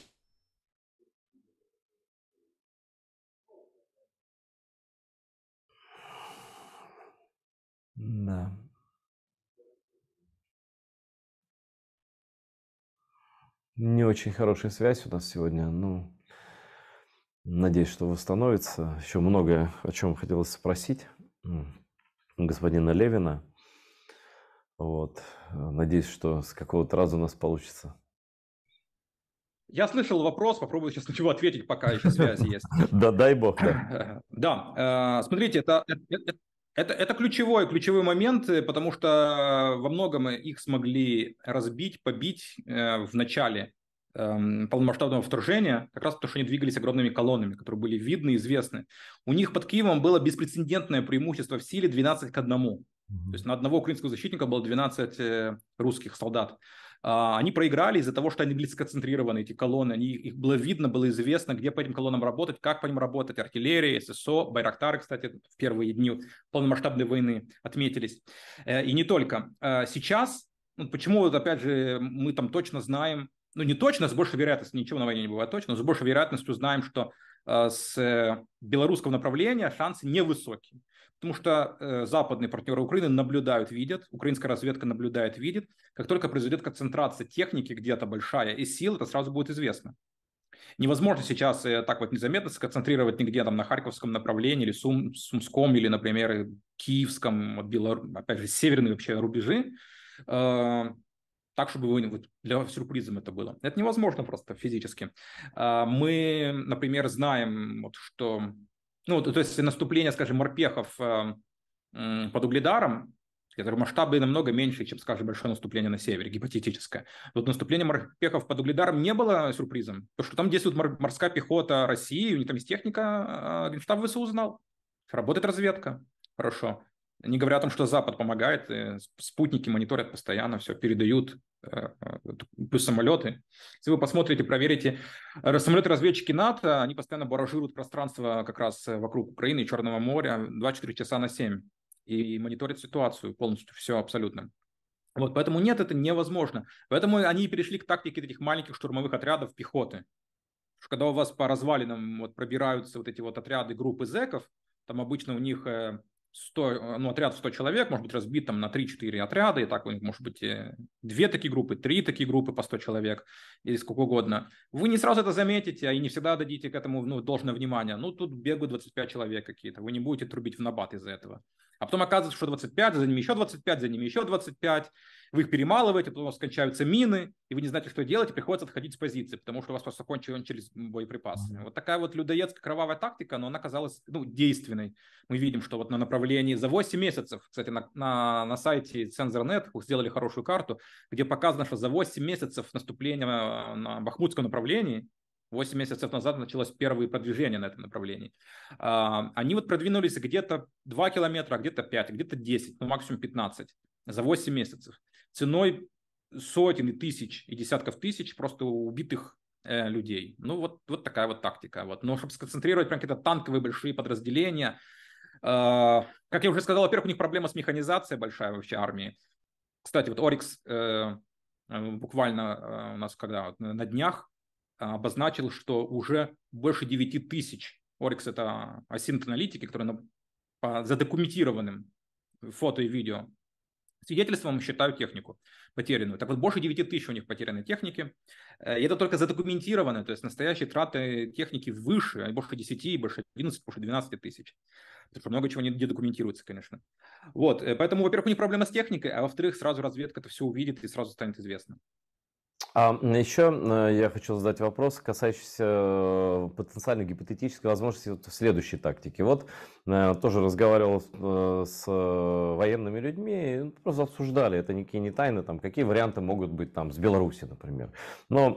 Да. Не очень хорошая связь у нас сегодня. Ну, надеюсь, что восстановится. Еще многое, о чем хотелось спросить господина Левина. Вот. Надеюсь, что с какого-то раза у нас получится. Я слышал вопрос, попробую сейчас на него ответить, пока еще связь есть. Да, дай бог, да. Да, смотрите, это ключевой момент, потому что во многом их смогли разбить, побить в начале полномасштабного вторжения, как раз потому, что они двигались огромными колоннами, которые были видны и известны. У них под Киевом было беспрецедентное преимущество в силе 12-1. То есть на одного украинского защитника было 12 русских солдат. Они проиграли из-за того, что они были сконцентрированы, эти колонны, их было видно, было известно, где по этим колоннам работать, как по ним работать, артиллерия, ССО, Байрактары, кстати, в первые дни полномасштабной войны отметились. И не только. Сейчас, ну, почему, вот, опять же, мы там точно знаем, ну не точно, с большей вероятностью, ничего на войне не бывает точно, но с большей вероятностью знаем, что с белорусского направления шансы невысокие. Потому что западные партнеры Украины наблюдают, видят, украинская разведка наблюдает, видит. Как только произойдет концентрация техники где-то большая и сил, это сразу будет известно. Невозможно сейчас так вот незаметно сконцентрировать нигде там на Харьковском направлении или Сумском, или, например, Киевском, опять же, северные вообще рубежи, так, чтобы для сюрпризом это было. Это невозможно просто физически. Мы, например, знаем, вот, что... Ну, то есть наступление, скажем, морпехов под Угледаром, которые масштабы намного меньше, чем, скажем, большое наступление на севере, гипотетическое. Вот наступление морпехов под Угледаром не было сюрпризом, потому что там действует морская пехота России, у них там есть техника, Генштаб ВСУ знал, работает разведка, хорошо. Не говоря о том, что Запад помогает, спутники мониторят постоянно, все передают, плюс самолеты. Если вы посмотрите, проверите, самолеты-разведчики НАТО, они постоянно баражируют пространство как раз вокруг Украины и Черного моря 24 часа на 7 и мониторят ситуацию полностью, все абсолютно. Вот, поэтому нет, это невозможно. Поэтому они перешли к тактике этих маленьких штурмовых отрядов пехоты. Когда у вас по развалинам вот пробираются вот эти вот отряды группы зэков, там обычно у них 100, ну, отряд в 100 человек может быть разбит там на 3-4 отряда, и так у них может быть 2 такие группы, 3 такие группы по 100 человек, или сколько угодно. Вы не сразу это заметите, и не всегда дадите к этому должное внимание. Ну, тут бегают 25 человек какие-то, вы не будете трубить в набат из-за этого. А потом оказывается, что 25, за ними еще 25, за ними еще 25, вы их перемалываете, потом у вас кончаются мины, и вы не знаете, что делать, и приходится отходить с позиции, потому что у вас просто кончились боеприпасы. Вот такая вот людоедская кровавая тактика, но она казалась действенной. Мы видим, что вот на направлении за 8 месяцев, кстати, на сайте Censor.net сделали хорошую карту, где показано, что за 8 месяцев наступления на Бахмутском направлении, 8 месяцев назад началось первое продвижение на этом направлении. Они вот продвинулись где-то 2 километра, где-то 5, где-то 10, ну максимум 15 за 8 месяцев. Ценой сотен и тысяч и десятков тысяч просто убитых людей. Ну вот такая вот тактика. Вот. Но чтобы сконцентрировать прям какие-то танковые большие подразделения, как я уже сказал, во-первых, у них проблема с механизацией большая вообще армии. Кстати, вот Орикс буквально у нас когда на днях обозначил, что уже больше 9 тысяч. Орикс — это асинт-аналитики, которые по задокументированным фото и видео свидетельством считают технику потерянную. Так вот, больше 9 тысяч у них потерянной техники. И это только задокументированные, то есть настоящие траты техники выше, больше 10, больше 11, больше 12 тысяч. Потому что много чего не документируется, конечно. Вот, поэтому, во-первых, у них проблема с техникой, а во-вторых, сразу разведка это все увидит и сразу станет известно. Еще я хочу задать вопрос, касающийся потенциально гипотетической возможности следующей тактики. Вот тоже разговаривал с военными людьми, и просто обсуждали, это никакие не тайны, там, какие варианты могут быть там, с Беларуси, например. Но,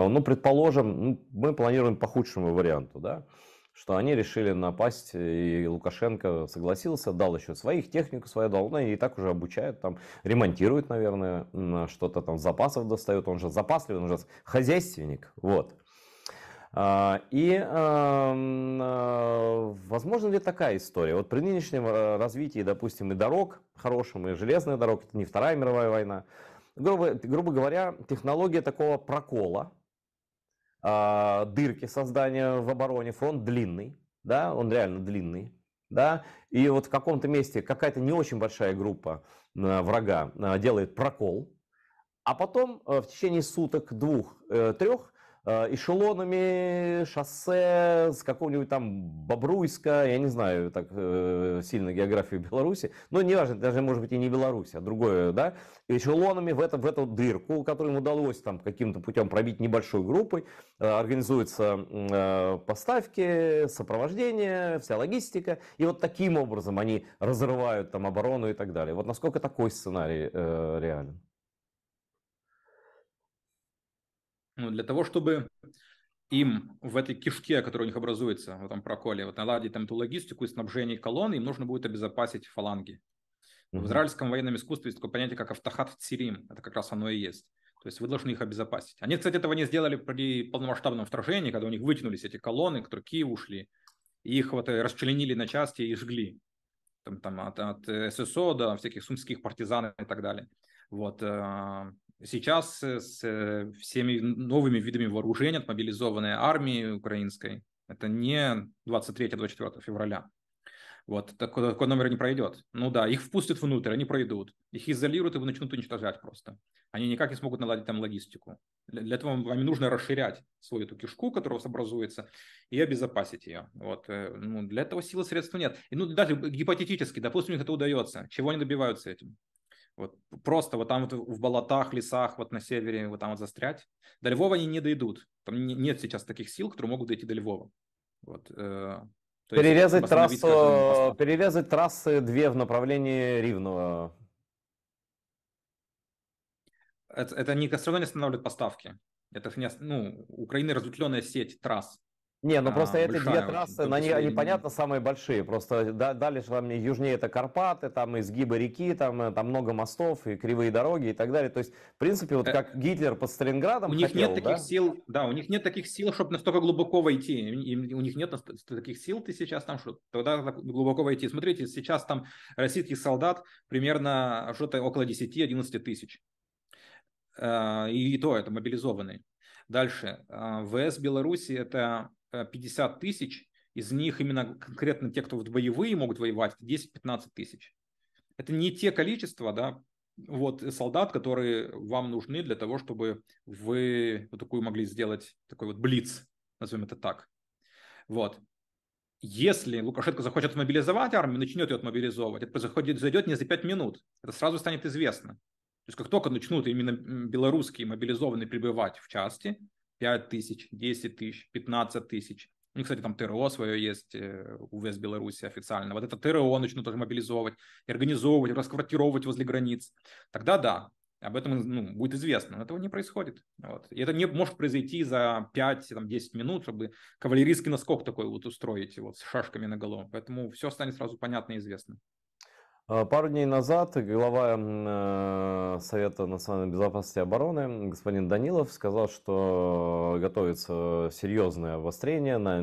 ну, предположим, мы планируем по худшему варианту, да, что они решили напасть, и Лукашенко согласился, дал еще своих, технику свою дал, ну и так уже обучают, там, ремонтирует, наверное, что-то там, запасов достает, он же запасливый, он же хозяйственник, вот. Возможно ли такая история? Вот при нынешнем развитии, допустим, и дорог хорошим, и железных дорог, это не Вторая мировая война, грубо говоря, технология такого прокола, дырки создания в обороне, фронт длинный, да, он реально длинный, да, и вот в каком-то месте какая-то не очень большая группа врага делает прокол, а потом в течение суток, двух, трех, эшелонами, шоссе с какого-нибудь там Бобруйска, я не знаю так сильно географию Беларуси, но неважно, даже может быть и не Беларусь, а другое, да, эшелонами в эту дырку, которую им удалось там каким-то путем пробить небольшой группой, организуются поставки, сопровождение, вся логистика, и вот таким образом они разрывают там оборону и так далее. Вот насколько такой сценарий реален? Ну, для того, чтобы им в этой кишке, которая у них образуется, в этом проколе, вот наладить там эту логистику и снабжение колонн, им нужно будет обезопасить фаланги. В израильском военном искусстве есть такое понятие, как автохат цирим. Это как раз оно и есть. То есть вы должны их обезопасить. Они, кстати, этого не сделали при полномасштабном вторжении, когда у них вытянулись эти колонны, которые к Киеву ушли, и их вот расчленили на части и жгли. Там от ССО до всяких сумских партизан и так далее. Вот. Сейчас с всеми новыми видами вооружения, от мобилизованной армии украинской, это не 23-24 февраля. Вот такой номер не пройдет. Ну да, их впустят внутрь, они пройдут. Их изолируют и начнут уничтожать просто. Они никак не смогут наладить там логистику. Для этого вам нужно расширять свою эту кишку, которая у вас образуется, и обезопасить ее. Вот. Ну, для этого сил и средств нет. И, ну, даже гипотетически, допустим, их это удается. Чего они добиваются этим? Вот просто вот там вот в болотах, лесах, вот на севере, вот там вот застрять. До Львова они не дойдут. Там нет сейчас таких сил, которые могут дойти до Львова. Вот. То есть, перерезать трассы две в направлении Ривного. Это все равно не останавливает поставки. Это ну, у Украины разветвленная сеть трасс. Не, ну просто эти две трассы, очень, они, понятно, самые большие. Просто дальше там южнее это Карпаты, там изгибы реки, там много мостов и кривые дороги и так далее. То есть, в принципе, вот как Гитлер под Сталинградом у них хотел, нет таких сил, да, у них нет таких сил, чтобы настолько глубоко войти. У них нет таких сил, ты сейчас там что, тогда глубоко войти. Смотрите, сейчас там российских солдат примерно что-то около 10-11 тысяч. И то это мобилизованные. Дальше. ВС Беларуси это 50 тысяч, из них именно конкретно те, кто вот боевые могут воевать, 10-15 тысяч. Это не те количества, да, вот, солдат, которые вам нужны для того, чтобы вы вот такую могли сделать, такой вот блиц, назовем это так. Вот. Если Лукашенко захочет мобилизовать армию, начнет ее мобилизовывать, это произойдет не за 5 минут, это сразу станет известно. есть как только начнут именно белорусские мобилизованные прибывать в части, 5 тысяч, 10 тысяч, 15 тысяч, у них, кстати, там ТРО свое есть, УВС Беларуси официально, вот это ТРО начнут тоже мобилизовывать, и организовывать, расквартировывать возле границ, тогда да, об этом ну, будет известно, но этого не происходит. Вот. И это не может произойти за 5-10 минут, чтобы кавалерийский наскок такой вот устроить вот, с шашками наголо. Поэтому все станет сразу понятно и известно. Пару дней назад глава Совета национальной безопасности и обороны господин Данилов сказал, что готовится серьезное обострение на,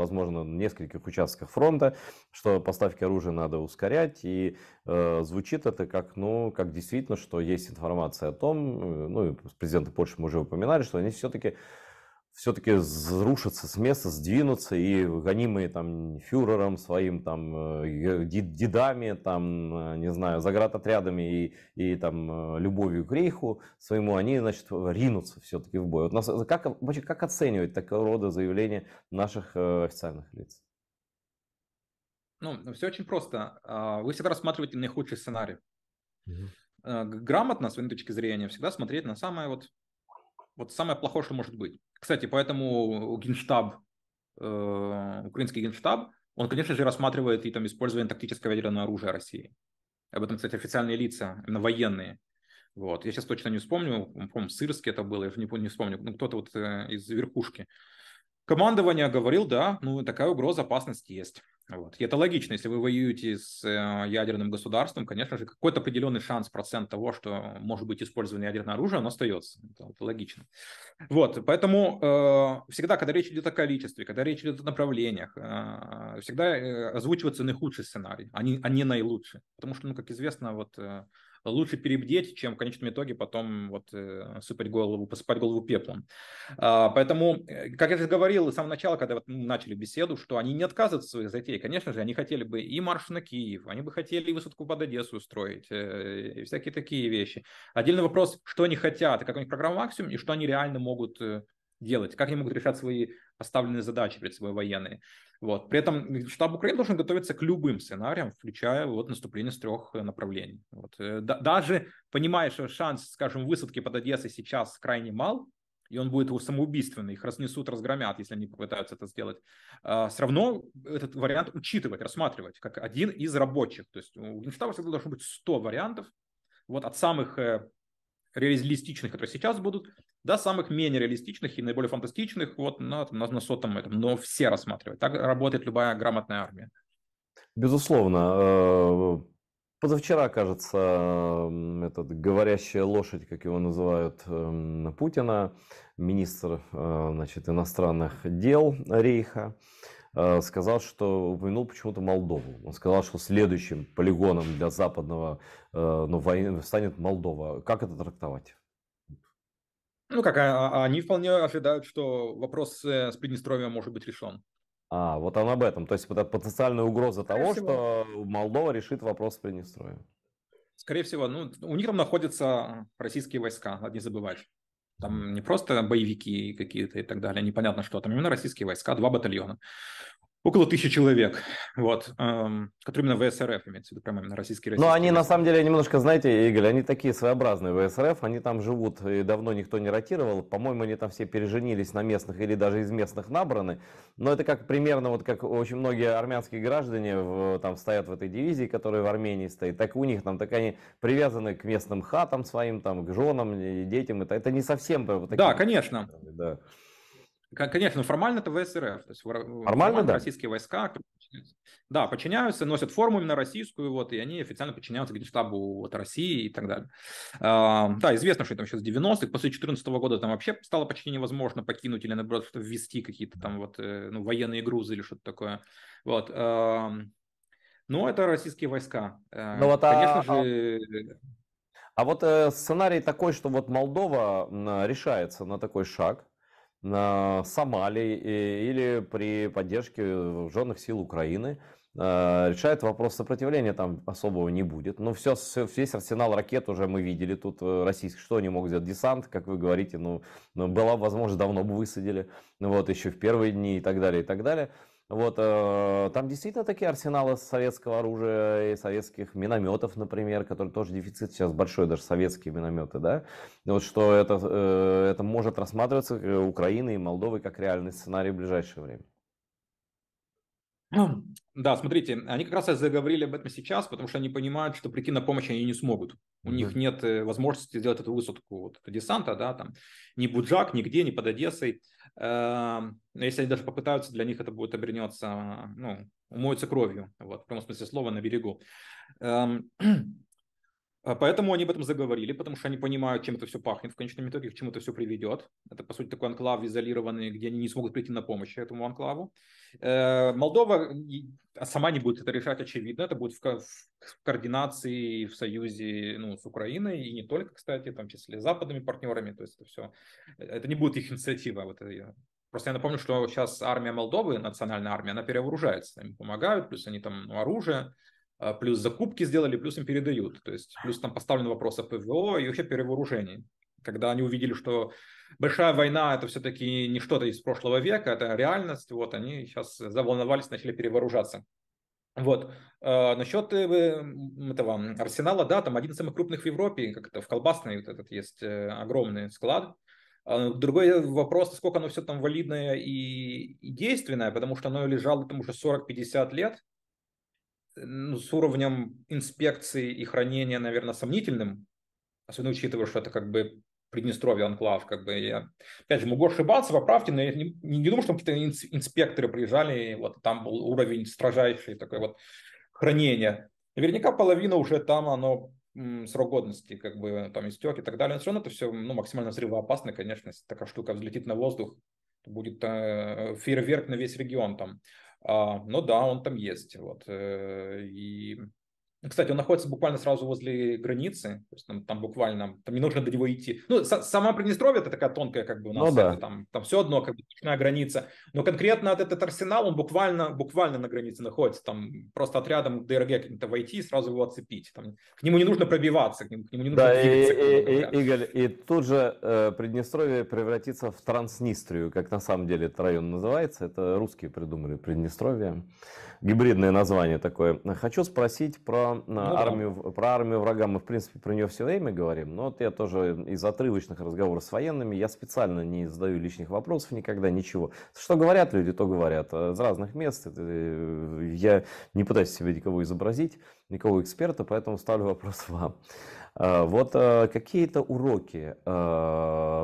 возможно, нескольких участках фронта, что поставки оружия надо ускорять. И звучит это как, ну, как действительно, что есть информация о том, ну, и президенты Польши мы уже упоминали, что они все-таки рушатся с места, сдвинутся, и гонимые там фюрером своим, там, дедами, там, не знаю, заградотрядами и там любовью к рейху своему, они, значит, ринутся все-таки в бой. Вот как оценивать такого рода заявления наших официальных лиц? Ну, все очень просто. Вы всегда рассматриваете наихудший сценарий. Мгм. Грамотно, с своей точки зрения, всегда смотреть на самое вот самое плохое, что может быть. Кстати, поэтому Генштаб, украинский Генштаб, он, конечно же, рассматривает и там использование тактического ядерного оружия России. Об этом, кстати, официальные лица, именно военные. Вот. Я сейчас точно не вспомню, по-моему, Сырский это было, я уже не вспомню, ну, кто-то вот из верхушки. Командование говорил, да, ну такая угроза, опасность есть. Вот. И это логично, если вы воюете с ядерным государством, конечно же, какой-то определенный шанс, процент того, что может быть использовано ядерное оружие, оно остается. Это логично. Вот, поэтому всегда, когда речь идет о количестве, когда речь идет о направлениях, всегда озвучивается наихудший сценарий, а не наилучший. Потому что, ну, как известно, вот лучше перебдеть, чем в конечном итоге потом вот посыпать голову пеплом. Поэтому, как я же говорил с самого начала, когда вот мы начали беседу, что они не отказываются от своих затей. Конечно же, они хотели бы и марш на Киев, они бы хотели и высадку под Одессу устроить, и всякие такие вещи. Отдельный вопрос, что они хотят, и как у них программа максимум, и что они реально могут делать, как они могут решать свои поставленные задачи перед собой военные. Вот. При этом штаб Украины должен готовиться к любым сценариям, включая вот наступление с 3 направлений. Вот. Даже понимая, что шанс, скажем, высадки под Одессой сейчас крайне мал, и он будет самоубийственный, их разнесут, разгромят, если они попытаются это сделать, все равно этот вариант учитывать, рассматривать как один из рабочих. То есть у Генштаба всегда должно быть 100 вариантов, вот от самых реалистичных, которые сейчас будут, до самых менее реалистичных и наиболее фантастичных вот на 100-м этом. Но все рассматривать. Так работает любая грамотная армия. Безусловно. Позавчера, кажется, этот говорящая лошадь, как его называют, Путина, министр, значит, иностранных дел Рейха, сказал, что упомянул почему-то Молдову. Он сказал, что следующим полигоном для западного войны станет Молдова. Как это трактовать? Ну как, они вполне ожидают, что вопрос с Приднестровьем может быть решен. Вот он об этом. То есть это потенциальная угроза Скорее того, всего. что Молдова решит вопрос с Приднестровьем. Скорее всего, ну, у них там находятся российские войска, надо не забывать. Там не просто боевики какие-то и так далее, непонятно что, там именно российские войска, 2 батальона. Около 1000 человек, вот, которые именно ВСРФ, имеется в виду, прямо именно российские Но они войска. на самом деле немножко, знаете, Игорь, они такие своеобразные ВСРФ, они там живут и давно никто не ротировал. По-моему, они там все переженились на местных или даже из местных набраны. Но это как примерно вот как очень многие армянские граждане там стоят в этой дивизии, которая в Армении стоит. Так у них там, так они привязаны к местным хатам своим, там, к женам, и детям. Это не совсем вот такие. Да, конечно. Да. Конечно, формально это ВСРФ, то есть Нормально, формально да? российские войска, да, подчиняются, носят форму именно российскую, вот, и они официально подчиняются Генштабу вот, России и так далее. Да, известно, что там сейчас 90-х, после 2014 года там вообще стало почти невозможно покинуть или, наоборот, ввести какие-то там вот, ну, военные грузы или что-то такое. Вот. Но это российские войска. Ну вот, Конечно же, вот сценарий такой, что вот Молдова решается на такой шаг, на Сомали или при поддержке вооруженных сил Украины, решает вопрос сопротивления, там особого не будет. Но весь арсенал ракет уже мы видели тут российских. Что они могут сделать? Десант, как вы говорите, была возможность, давно бы высадили. Вот еще в первые дни и так далее, и так далее. Вот, там действительно такие арсеналы советского оружия и советских минометов, например, который тоже дефицит сейчас большой, даже советские минометы, да. Вот что это может рассматриваться Украиной и Молдовой как реальный сценарий в ближайшее время. Да, смотрите, они как раз и заговорили об этом сейчас, потому что они понимают, что прийти на помощь они не смогут. У них Мгм. нет возможности сделать эту высадку вот, десанта, да, там, ни Буджак, нигде, ни под Одессой. Но если они даже попытаются, для них это будет обернется, ну, умоется кровью, вот, в прямом смысле слова, на берегу. Эм, Поэтому они об этом заговорили, потому что они понимают, чем это все пахнет в конечном итоге, к чему это все приведет. Это, по сути, такой анклав изолированный, где они не смогут прийти на помощь этому анклаву. Молдова сама не будет это решать, очевидно. Это будет в координации, в союзе, ну, с Украиной, и не только, кстати, в том числе с западными партнерами. То есть это все, это не будет их инициатива. Вот просто я напомню, что сейчас армия Молдовы, национальная армия, она перевооружается, им помогают, плюс они там, ну, оружие, плюс закупки сделали, плюс им передают. То есть плюс там поставлен вопрос о ПВО и вообще перевооружении. Когда они увидели, что большая война это все-таки не что-то из прошлого века, это реальность, вот они сейчас заволновались, начали перевооружаться. Вот. Насчет этого арсенала, да, там один из самых крупных в Европе, как это в колбасной вот этот есть огромный склад. Другой вопрос, сколько оно все там валидное и действенное, потому что оно лежало там уже 40-50 лет, ну, с уровнем инспекции и хранения, наверное, сомнительным, особенно учитывая, что это как бы Приднестровье, анклав, как бы я, опять же, могу ошибаться, поправьте, но я не думаю, что какие-то инспекторы приезжали, и вот там был уровень строжайший такой вот хранения. Наверняка половина уже там, оно срок годности, как бы там истек и так далее. Но все равно это все, ну, максимально взрывоопасно, конечно, если такая штука взлетит на воздух, то будет фейерверк на весь регион там. Но да, он там есть. Вот. И кстати, он находится буквально сразу возле границы, то есть там буквально, там не нужно до него идти. Ну, сама Приднестровье это такая тонкая, как бы у Ну нас это да. там все одно, как бы точная граница. Но конкретно этот арсенал, он буквально на границе находится, там просто отрядом ДРГ каким-то войти и сразу его оцепить. Там, к нему не нужно пробиваться, к нему не нужно Да, двигаться, грубо говоря. Игорь, и тут же Приднестровье превратится в Транснистрию, как на самом деле этот район называется. Это русские придумали Приднестровье. Гибридное название такое. Хочу спросить Ну да. про армию врага. Мы, в принципе, про нее все время говорим. Но вот я тоже из отрывочных разговоров с военными, я специально не задаю лишних вопросов никогда, ничего. Что говорят люди, то говорят. Из разных мест. Я не пытаюсь себе никого изобразить, никого эксперта, поэтому ставлю вопрос вам. Вот какие-то уроки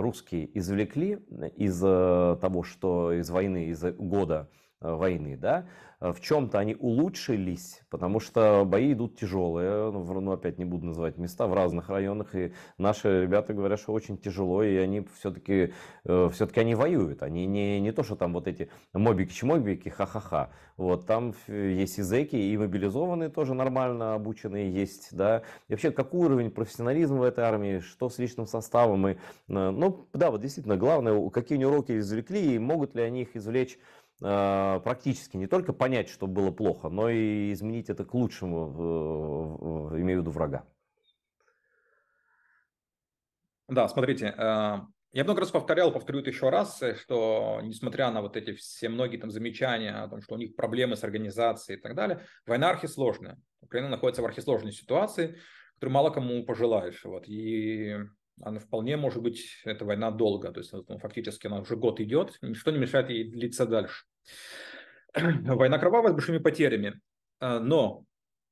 русские извлекли из того, что из войны, из года войны, да, в чем-то они улучшились, потому что бои идут тяжелые, ну, опять не буду называть места, в разных районах, и наши ребята говорят, что очень тяжело, и они все-таки они воюют, они не то, что там вот эти мобики-чмобики, ха-ха-ха, вот, там есть и зэки, и мобилизованные тоже нормально обученные есть, да, и вообще, какой уровень профессионализма в этой армии, что с личным составом, и, ну, да, вот действительно, главное, какие они уроки извлекли, и могут ли они их извлечь практически, не только понять, что было плохо, но и изменить это к лучшему, имею в виду врага. Да, смотрите, я много раз повторю это еще раз, что несмотря на вот эти все многие там замечания о том, что у них проблемы с организацией и так далее, война архисложная. Украина находится в архисложной ситуации, которую мало кому пожелаешь. Вот. И она вполне может быть, эта война долго, то есть ну, фактически она уже год идет, ничто не мешает ей длиться дальше. Война кровавая с большими потерями, но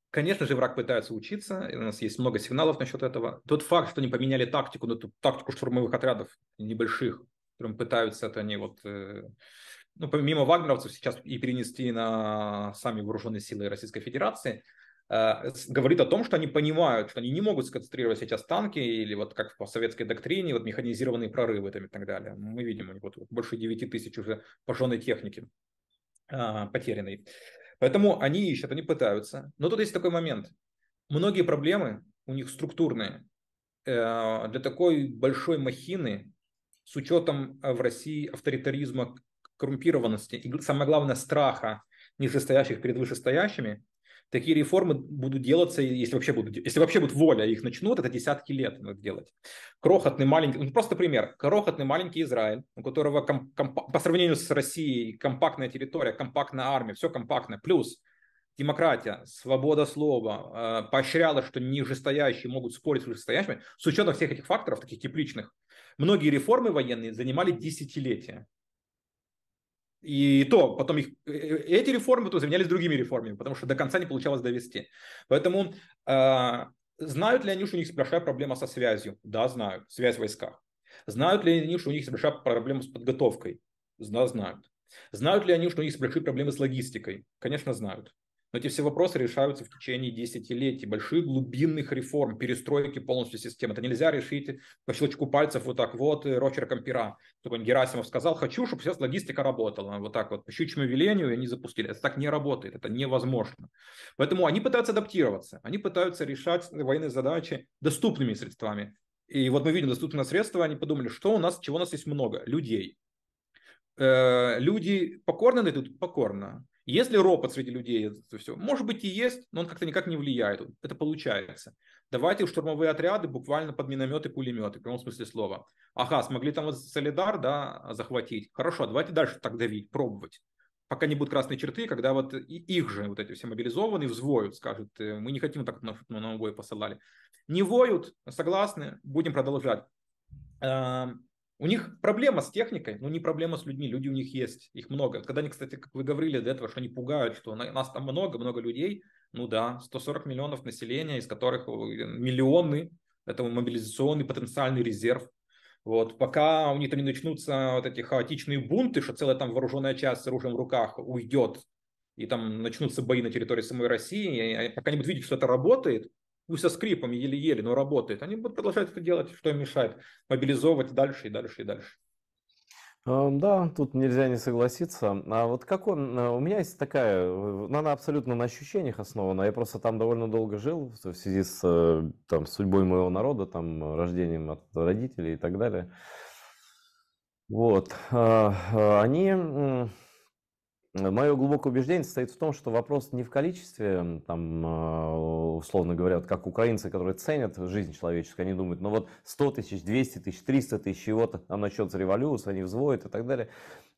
конечно же, враг пытается учиться, и у нас есть много сигналов насчет этого. Тот факт, что они поменяли тактику, на ту тактику штурмовых отрядов небольших, которым пытаются это они вот, ну, помимо вагнеровцев сейчас и перенести на сами вооруженные силы Российской Федерации, говорит о том, что они понимают, что они не могут сконцентрировать сейчас танки или вот как по советской доктрине, вот механизированные прорывы там и так далее. Мы видим, у них вот больше 9 тысяч уже пораженной техники потерянной. Поэтому они ищут, они пытаются. Но тут есть такой момент. Многие проблемы у них структурные. Для такой большой махины с учетом в России авторитаризма, коррумпированности и, самое главное, страха нижестоящих перед вышестоящими, Такие реформы будут делаться, если вообще будет воля, их начнут, это десятки лет надо делать. Крохотный маленький, ну, просто пример, крохотный маленький Израиль, у которого по сравнению с Россией компактная территория, компактная армия, все компактно, плюс демократия, свобода слова, поощряла, что нижестоящие могут спорить с вышестоящими, с учетом всех этих факторов, таких тепличных, многие реформы военные занимали десятилетия. И то, потом эти реформы то заменялись другими реформами, потому что до конца не получалось довести. Поэтому знают ли они, что у них есть большая проблема со связью? Да, знают. Связь в войсках. Знают ли они, что у них есть большая проблема с подготовкой? Да, знают. Знают ли они, что у них есть большие проблемы с логистикой? Конечно, знают. Но эти все вопросы решаются в течение десятилетий, больших глубинных реформ, перестройки полностью системы. Это нельзя решить по щелчку пальцев вот так вот рочерком пера. Такой Герасимов сказал, хочу, чтобы сейчас логистика работала. Вот так вот, по щучьему велению, и они запустили. Это так не работает, это невозможно. Поэтому они пытаются адаптироваться, они пытаются решать военные задачи доступными средствами. И вот мы видим доступные средства, они подумали, что у нас, чего у нас есть много? Людей. Люди покорно найдут? Покорно. Если ропот среди людей, это все, может быть и есть, но он как-то никак не влияет. Это получается. Давайте штурмовые отряды буквально под минометы, пулеметы, в прямом смысле слова. Ага, смогли там вот Солидар, да, захватить. Хорошо, давайте дальше так давить, пробовать. Пока не будут красные черты, когда вот их же вот эти все мобилизованные взвоют, скажут, мы не хотим так на бой посылали. Не воют, согласны, будем продолжать. У них проблема с техникой, но не проблема с людьми. Люди у них есть, их много. Когда они, кстати, как вы говорили до этого, что они пугают, что нас там много людей. Ну да, 140 миллионов населения, из которых миллионы, это мобилизационный потенциальный резерв. Вот, пока у них там не начнутся вот эти хаотичные бунты, что целая там вооруженная часть с оружием в руках уйдет, и там начнутся бои на территории самой России, пока они будут видеть, что это работает, пусть со скрипом еле-еле, но работает, они будут продолжать это делать, что им мешает, мобилизовывать дальше и дальше и дальше. Да, тут нельзя не согласиться. А вот как у меня есть такая, ну, она абсолютно на ощущениях основана. Я просто там довольно долго жил в связи с там, судьбой моего народа, там, рождением от родителей и так далее. Вот. Мое глубокое убеждение состоит в том, что вопрос не в количестве, там, условно говоря, вот как украинцы, которые ценят жизнь человеческую, они думают, ну вот 100 тысяч, 200 тысяч, 300 тысяч, и вот там начнется революция, они взводят и так далее.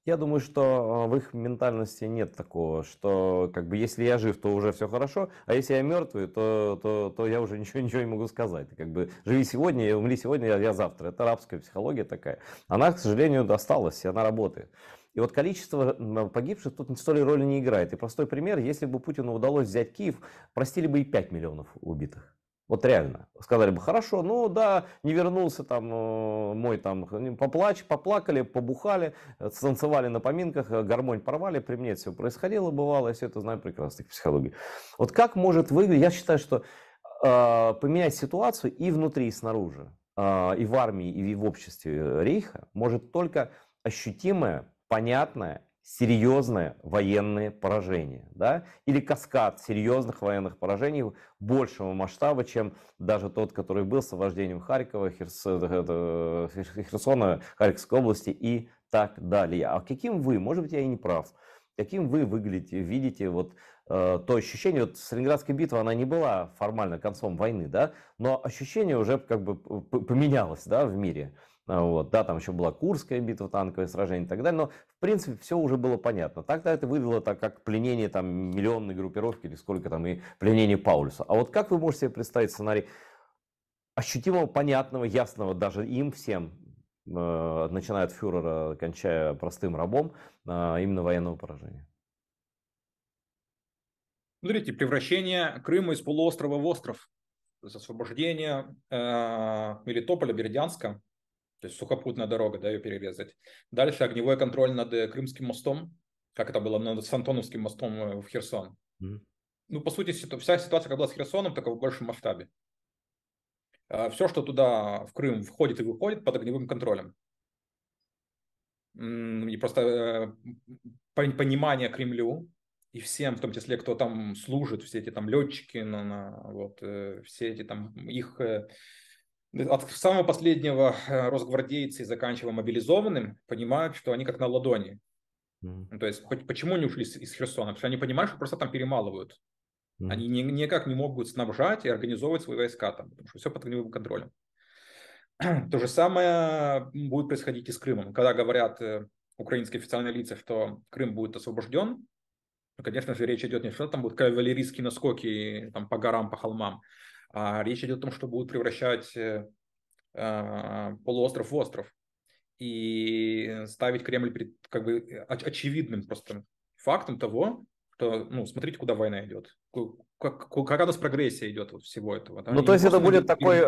Я думаю, что в их ментальности нет такого, что как бы если я жив, то уже все хорошо, а если я мертвый, то я уже ничего не могу сказать. Как бы живи сегодня, умри сегодня, я завтра. Это рабская психология такая. Она, к сожалению, досталась, и она работает. И вот количество погибших тут ни столь роли не играет. И простой пример, если бы Путину удалось взять Киев, простили бы и 5 миллионов убитых. Вот реально. Сказали бы, хорошо, ну да, не вернулся там мой там, поплакали, побухали, станцевали на поминках, гармонь порвали, при мне это все происходило, бывало, я все это знаю прекрасно, их психологию. Вот как может выглядеть, я считаю, что поменять ситуацию и внутри, и снаружи, и в армии, и в обществе Рейха может только ощутимое, понятное, серьезное военное поражение, да? Или каскад серьезных военных поражений большего масштаба, чем даже тот, который был с освобождением Харькова, Херсона, Харьковской области и так далее. А каким вы, может быть, я и не прав, каким вы выглядите, видите вот то ощущение, вот Сталинградская битва, она не была формально концом войны, да, но ощущение уже как бы поменялось, да, в мире. Вот, да, там еще была Курская битва, танковые сражения и так далее, но в принципе все уже было понятно. Тогда это выглядело так, как пленение там миллионной группировки или сколько там и пленение Паулюса. А вот как вы можете себе представить сценарий ощутимого, понятного, ясного даже им всем, начиная от фюрера, кончая простым рабом, именно военного поражения? Смотрите, превращение Крыма из полуострова в остров, то есть освобождение Мелитополя, Бердянска, то есть сухопутная дорога, да, ее перерезать. Дальше огневой контроль над Крымским мостом, как это было над Антоновским мостом в Херсон. Ну, по сути, вся ситуация, как была с Херсоном, только в большем масштабе. Все, что туда, в Крым, входит и выходит под огневым контролем. И просто понимание Кремлю и всем, в том числе, кто там служит, все эти там летчики, вот, все эти там их... От самого последнего росгвардейца и заканчивая мобилизованным, понимают, что они как на ладони. То есть, почему они ушли из Херсона? Потому что они понимают, что просто там перемалывают. Мгм. Они никак не могут снабжать и организовывать свои войска там, потому что все под огневым контролем. То же самое будет происходить и с Крымом. Когда говорят украинские официальные лица, что Крым будет освобожден, ну, конечно же, речь идет не что там будут кавалерийские наскоки там, по горам, по холмам, а речь идет о том, что будут превращать полуостров в остров и ставить Кремль перед как бы очевидным просто фактом того, что, ну, смотрите, куда война идет, какая у нас прогрессия идет вот всего этого. Да? Ну, Они то не есть это просто будет такой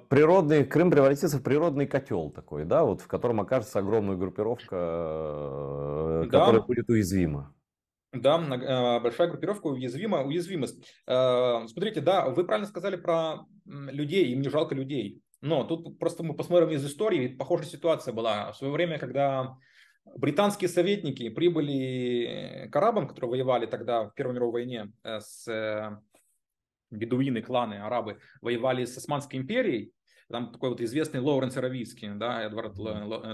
природный, Крым превратится в природный котел такой, да, вот в котором окажется огромная группировка, которая да, будет уязвима. да, большая группировка уязвима, уязвимость. Смотрите, да, вы правильно сказали про людей, им не жалко людей. Но тут просто мы посмотрим из истории, похожая ситуация была в свое время, когда британские советники прибыли к арабам, которые воевали тогда в Первой мировой войне бедуины, кланы, арабы, воевали с Османской империей. Там такой вот известный Лоуренс Аравийский, да, Эдвард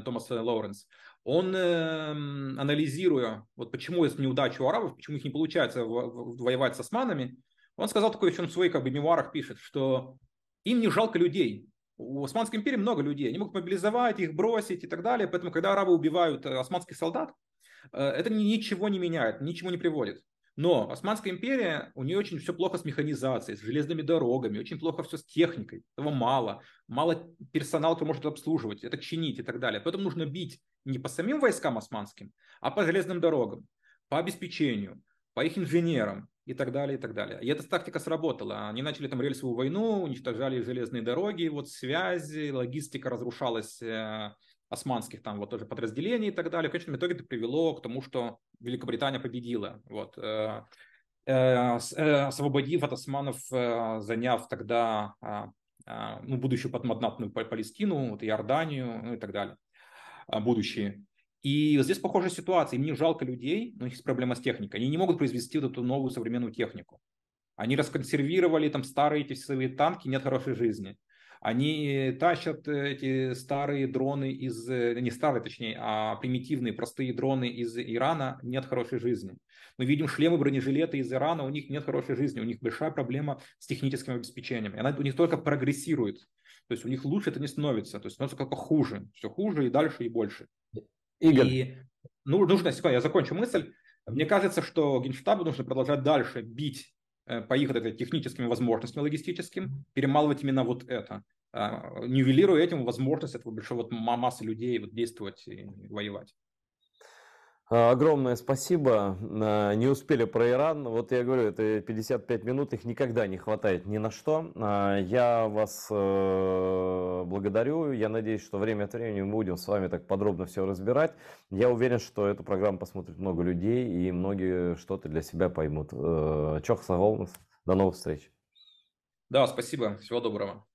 Томас Лоуренс. Он, анализируя, вот почему есть неудача у арабов, почему их не получается воевать с османами, он сказал такое, еще он в своих как бы мемуарах пишет, что им не жалко людей. У Османской империи много людей, они могут мобилизовать, их бросить и так далее. Поэтому, когда арабы убивают османских солдат, это ничего не меняет, ничего не приводит. Но Османская империя, у нее очень все плохо с механизацией, с железными дорогами, очень плохо все с техникой, этого мало. Мало персонала, который может это обслуживать, это чинить и так далее. Поэтому нужно бить не по самим войскам османским, а по железным дорогам, по обеспечению, по их инженерам и так далее, и так далее. И эта тактика сработала. Они начали там рельсовую войну, уничтожали железные дороги, вот связи, логистика разрушалась османских там вот тоже подразделений и так далее. В конечном итоге это привело к тому, что Великобритания победила. Вот, освободив от османов, заняв тогда ну, будущую подмандатную Палестину, вот, Иорданию, ну и так далее, будущие. И здесь похожая ситуация. Им не жалко людей, но у них есть проблема с техникой. Они не могут произвести вот эту новую современную технику. Они расконсервировали там старые эти свои танки, нет хорошей жизни. Они тащат эти старые дроны из, не старые точнее, а примитивные, простые дроны из Ирана, нет хорошей жизни. Мы видим шлемы, бронежилеты из Ирана, у них нет хорошей жизни, у них большая проблема с техническим обеспечением. И она у них только прогрессирует. То есть у них лучше это не становится, то есть становится как-то хуже, все хуже и дальше и больше. Игорь, И нужно, секунду, я закончу мысль. Мне кажется, что Генштабу нужно продолжать дальше бить по их вот этой техническим возможностям логистическим, перемалывать именно вот это, нивелируя этим возможность этого большой вот массы людей вот действовать и воевать. огромное спасибо. Не успели про Иран. Вот я говорю, это 55 минут, их никогда не хватает ни на что. Я вас благодарю. Я надеюсь, что время от времени мы будем с вами так подробно все разбирать. Я уверен, что эту программу посмотрит много людей, и многие что-то для себя поймут. Чох саголнас. До новых встреч. Да, спасибо, всего доброго.